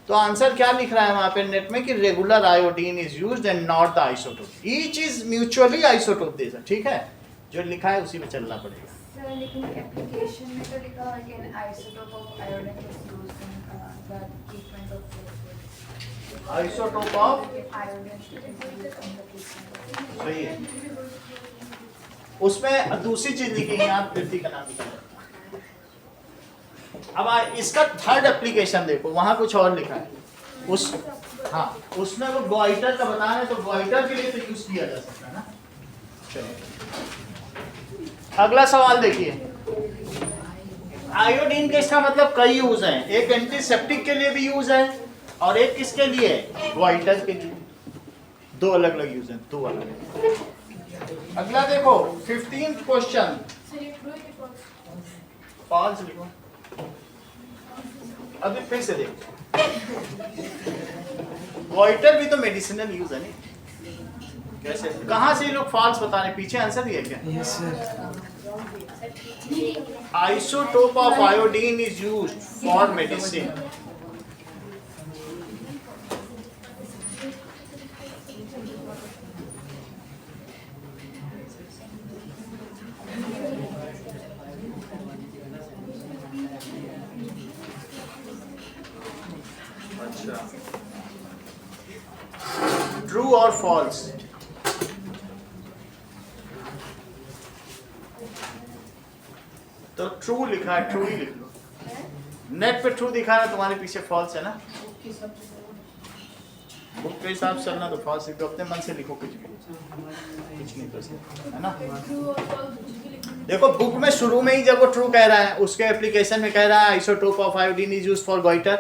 तो आंसर क्या लिख रहा है वहां पे नेट में कि regular iodine is used and not the isotope. Each is mutually isotope देता, ठीक है, जो लिखा है उसी में चलना पड़ेगा। सर लेकिन एप्लीकेशन में तो लिखा हुआ है कि isotope of iodine is used in the treatment of isotope of iodine is used in the treatment. सही है, उसमें दूसरी चीज लिखी है आप पृथ्वी का नाम लिखा है। अब इसका थर्ड एप्लीकेशन देखो, वहां कुछ और लिखा है उस, हाँ उसमें वो गोइटर का बता रहे, तो गोइटर के लिए तो यूज किया जा सकता है ना। चलिए अगला सवाल देखिए, आयोडीन के इसका मतलब कई यूज हैं, एक एंटीसेप्टिक के लिए भी यूज है और एक किसके लिए, गोइटर के लिए। दो अलग अलग यूज हैं, दो अलग। अगला देखो 15th क्वेश्चन, फॉल्स लिखो। अभी फिर से देखो, गोइटर भी तो मेडिसिनल यूज है नहीं, कैसे कहां से ये लोग फॉल्स बता रहे, पीछे आंसर दिया क्या? Yes sir. Isotope of iodine is used for medicine. अच्छा, ट्रू और फॉल्स? तो ट्रू लिखा है, ट्रू ही लिख लो। नेट पे ट्रू दिखा रहा है, तुम्हारे पीछे फॉल्स है ना। बुक के हिसाब से चलना तो फॉल्स लिखो, अपने मन से लिखो कुछ भी, कुछ नहीं कर है ना। देखो बुक में शुरू में ही जब वो ट्रू कह रहा है, उसके एप्लीकेशन में कह रहा है isotope of iodine is used for goitre,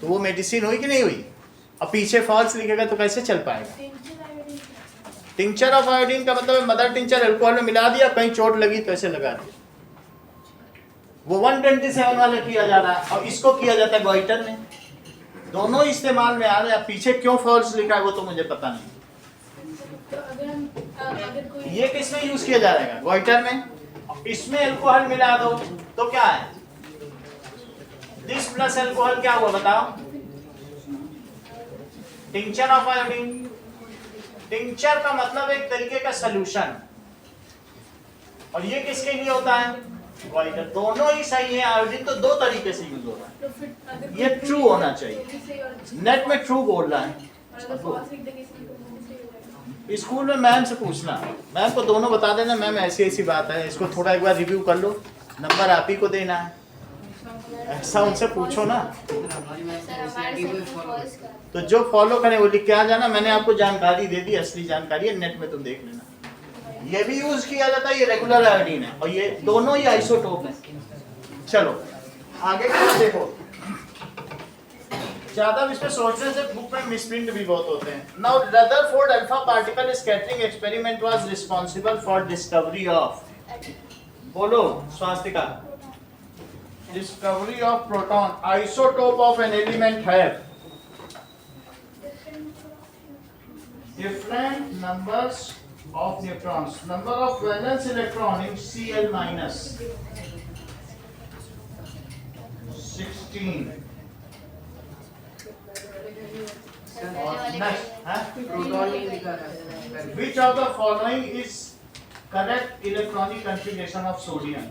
तो वो मेडिसिन हुई कि नहीं हुई। अब पीछे फॉल्स लिखेगा तो कैसे चल पाएगा। टिंचर ऑफ आयोडीन का मतलब मदर टिंचर अल्कोहल में मिला दिया, कहीं चोट लगी तो ऐसे लगा दिया, वो 127 वाले किया जा रहा है और इसको किया जाता है गोइटर में। दोनों इस्तेमाल में आ रहे हैं, पीछे क्यों फॉल्स लिखा है वो तो मुझे पता नहीं। तो अगर कोई ये किस में यूज किया जा रहा है, गोइटर में। इसमें अल्कोहल मिला दो तो क्या है, दिस प्लस अल्कोहल क्या हुआ बताओ, टिंचर ऑफ आयोडीन। टिंचर का मतलब एक तरीके का सॉल्यूशन, और ये किसके लिए होता है, गोइटर। दोनों ही सही है, आयोडीन तो दो तरीके से यूज हो रहा है। तो फिर अगर ये ट्रू होना चाहिए, नेट में ट्रू बोल रहा है। अगर फॉल्स लिख देंगे इसमें तो वो सही हो जाएगा। स्कूल में मैम से पूछना, मैम को दोनों बता देना, मैम ऐसी ऐसी बात है, इसको थोड़ा एक बार रिव्यू कर लो, नंबर आप ही को देना है, ऐसा उनसे पूछो ना। तो जो फॉलो करें वो लिख के आ जाना, मैंने आपको जानकारी दे दी, असली जानकारी है, नेट में तुम देख लेना। ये भी यूज किया जाता है, ये रेगुलर आयोडीन है और ये दोनों ही आइसोटोप हैं। चलो आगे क्या देखो, ज्यादा इस पे सोचने से बुक में मिसप्रिंट भी बहुत होते हैं। Now Rutherford alpha particle scattering experiment was responsible for discovery of, बोलो Swastika, discovery of proton isotope of an element have different numbers of neutrons, number of valence electron in Cl minus 16 और next है proton नहीं लिखा है। which of the following is correct electronic configuration of sodium?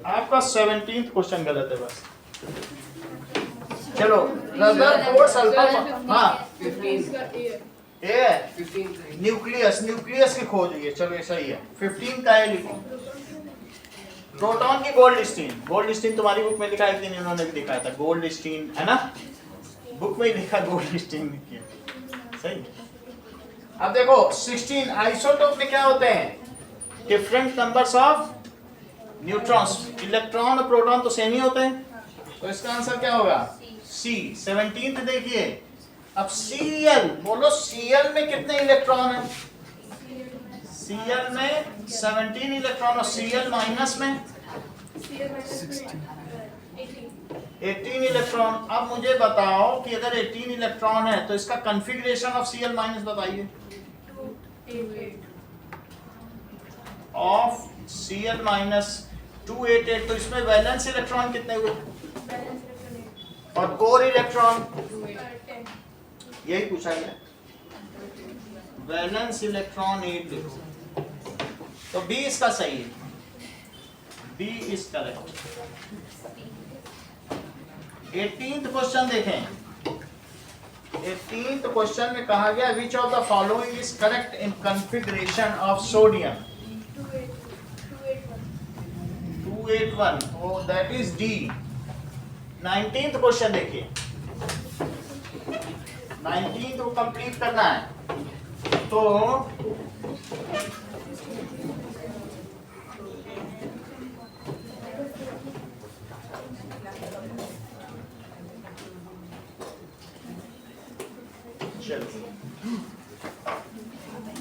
आपका 17th question गलत है बस। चलो रदरफोर्ड अल्फा, हाँ 15 ए न्यूक्लियस, न्यूक्लियस की खोज हुई है, चलो ये सही है। 15 का है लिखो, प्रोटॉन की गोल्ड स्टीन, गोल्ड स्टीन तुम्हारी बुक में लिखा है, एक दिन इन्होंने भी दिखाया था गोल्ड स्टीन है ना, बुक में ही लिखा गोल्ड स्टीन लिखी है, सही। अब देखो 16 आइसोटोप में क्या होते हैं, different numbers of neutrons, electron और प्रोटॉन तो सेम ही होते हैं, तो इसका आंसर क्या होगा सी। 17th देखिए, अब Cl बोलो, Cl में कितने इलेक्ट्रॉन है, Cl में 17 इलेक्ट्रॉन और Cl माइनस में 18 18 इलेक्ट्रॉन। अब मुझे बताओ कि अगर 18 इलेक्ट्रॉन है तो इसका कॉन्फ़िगरेशन ऑफ Cl माइनस बताइए। 288. ऑफ Cl माइनस 288, तो इसमें वैलेंस इलेक्ट्रॉन कितने हुए Balance electron और कोर इलेक्ट्रॉन 10. यही पूछा गया। वैलेंस इलेक्ट्रॉन 8 लिखो, तो बी इसका सही है, B is correct. 18th question देखें। 18th क्वेश्चन में कहा गया which of the following is correct in configuration of sodium 281, oh that is D। 19th question देखिए, 19th को कंप्लीट करना है तो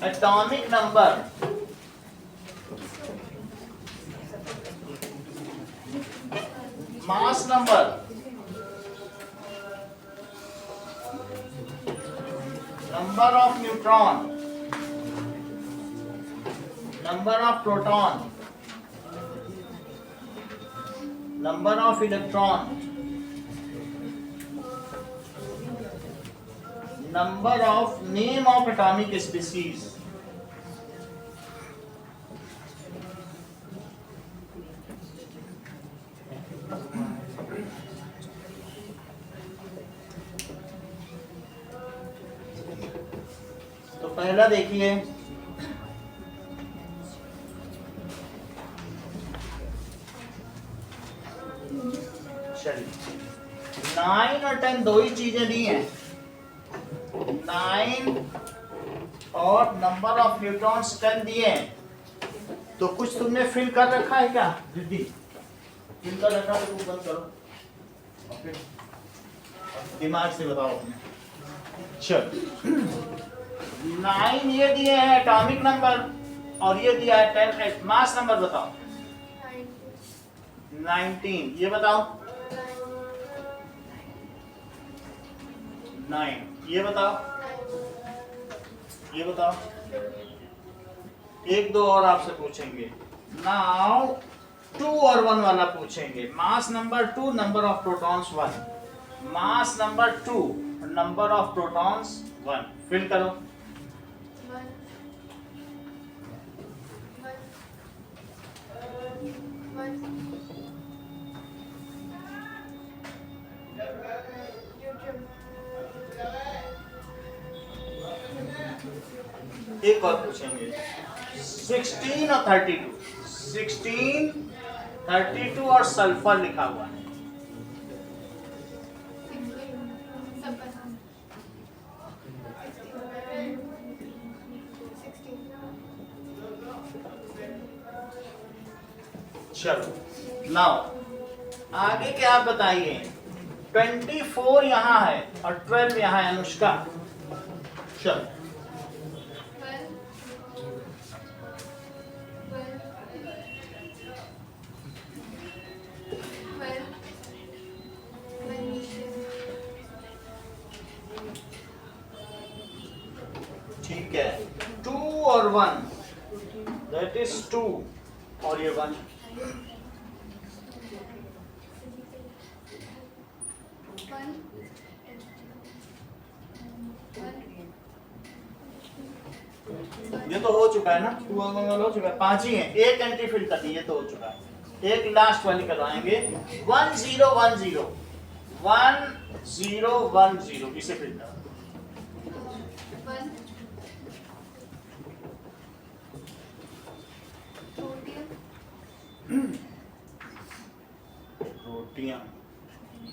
atomic number mass number number of neutron number of proton number of electron number of name of atomic species तो पहला देखिए चलिए 9 और 10 दो ही चीजें दी हैं, 9 और नंबर ऑफ न्यूट्रॉन्स 10 दिए हैं, तो कुछ तुमने फिल कर रखा है क्या दीदी? फिल कर रखा तो तुम बंद करो और फिर दिमाग से बताओ अपने। चल 9 ये दिए हैं एटॉमिक नंबर और ये दिया है 10 मास नंबर बताओ 19 ये बताओ 9 ये बताओ ये बताओ एक दो और आपसे पूछेंगे नाउ 2 और 1 वाला पूछेंगे mass number 2 number of protons 1 mass number 2 number of protons 1 fill करो 1. एक और पूछेंगे 16 और 32 16 32 और सल्फर लिखा हुआ है चलो नाउ आगे क्या आप बताइए 24 यहाँ है और 12 यहाँ है अनुष्का चलो 12. ठीक है 2 और 1 दैट इज 2 और ये 1 ये तो हो चुका है ना 2 और 1 हो चुका है 5 ही है एक एंट्री फिल कर दी ये तो हो चुका है एक लास्ट वाली करवाएंगे 1010 1010 इसे फिल करो 1. रोटियां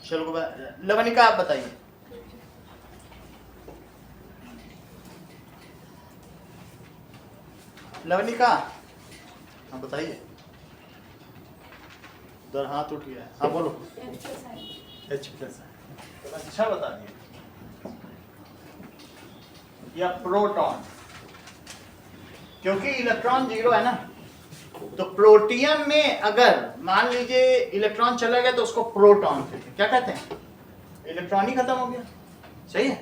चलो लवनिका आप बताइए लवनिका हाँ बताइए उधर हाथ उठ गया हाँ बोलो H प्लस है अच्छा बता दिए या प्रोटॉन क्योंकि इलेक्ट्रॉन 0 है ना तो प्रोटियम में अगर मान लीजिए इलेक्ट्रॉन चला गया तो उसको प्रोटॉन कहते हैं। क्या कहते हैं? इलेक्ट्रॉन ही खत्म हो गया। सही है।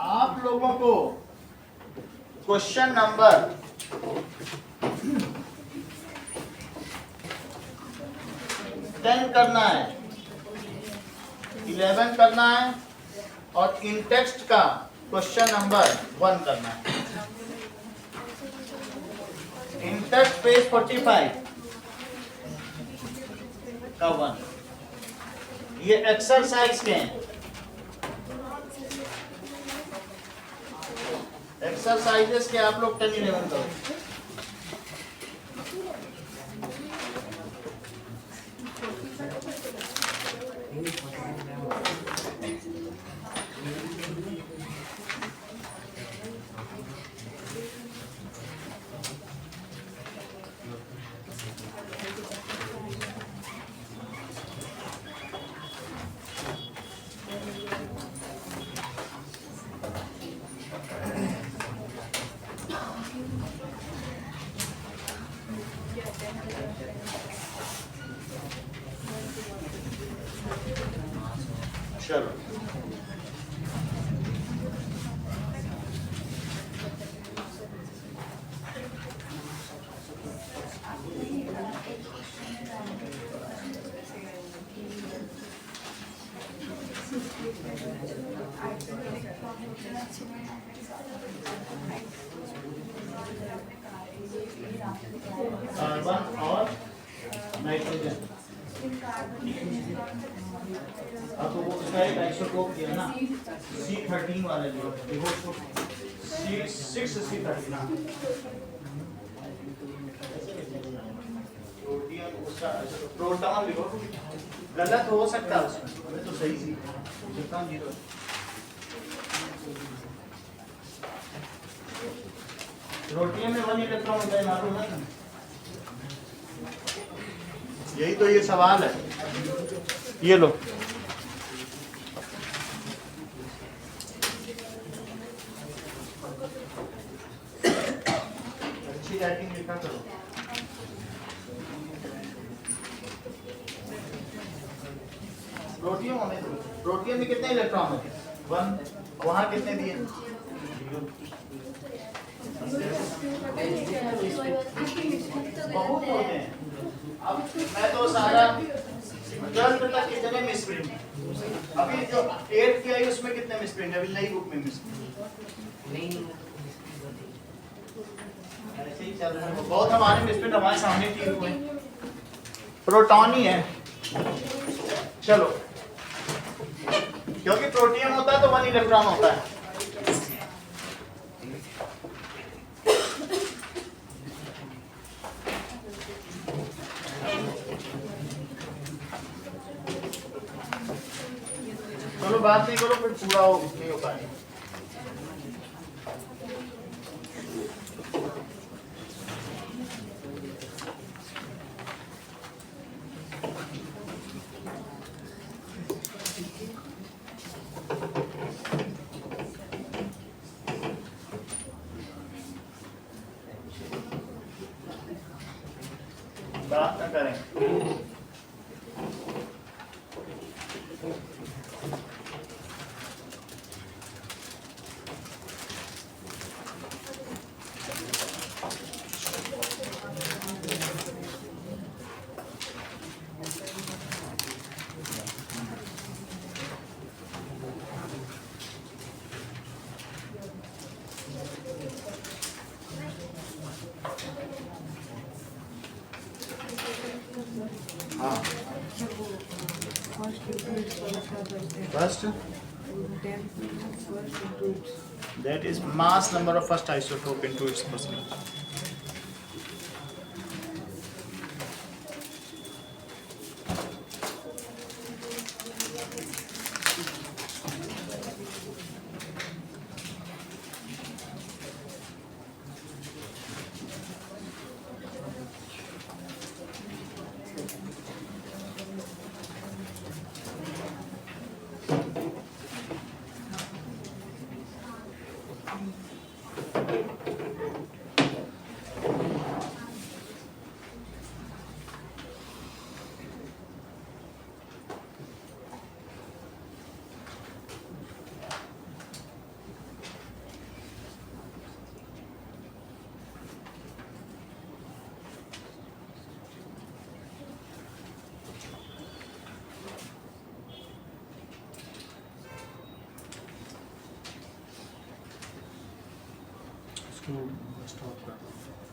आप लोगों को क्वेश्चन नंबर 10 करना है, 11 करना है और इन टेक्स्ट का क्वेश्चन नंबर 1 करना है। इन टेक्स्ट पेज 45 का 1। ये एक्सरसाइज के हैं। एक्सरसाइजेस के आप लोग 10, 11 करो। चलो कार्बन और नाइट्रोजन। अब तो वो उसका एक आइसोटोप दिया ना, C13 वाला जो देखो उसको C6C13 ना, प्रोटियम उसका प्रोटॉन लिखो। गलत हो सकता है उसमें, हमें तो सही सी जितना 0। प्रोटियम में 1 इलेक्ट्रॉन होता है, मालूम है ना? यही तो ये सवाल है। ये लो, अच्छी राइटिंग लिखा करो। प्रोटियम होने दो। प्रोटियम में कितने इलेक्ट्रॉन होते हैं? 1। वहां कितने दिए? बहुत होते हैं। अब मैं तो सारा 12 तक कितने मिसप्रिंट, अभी जो 8 की आई उसमें कितने मिसप्रिंट है? अभी नई बुक में मिसप्रिंट ऐसे ही चल रहा है। बहुत हमारे मिसप्रिंट हमारे सामने ठीक हुए। प्रोटॉन ही है। चलो, क्योंकि प्रोटियम होता है तो 1 इलेक्ट्रॉन होता है। चलो बात नहीं करो, फिर पूरा नहीं हो पाएगा। बात न करें। First, that is mass number of first isotope into its percentage. उसको स्टॉप कर दो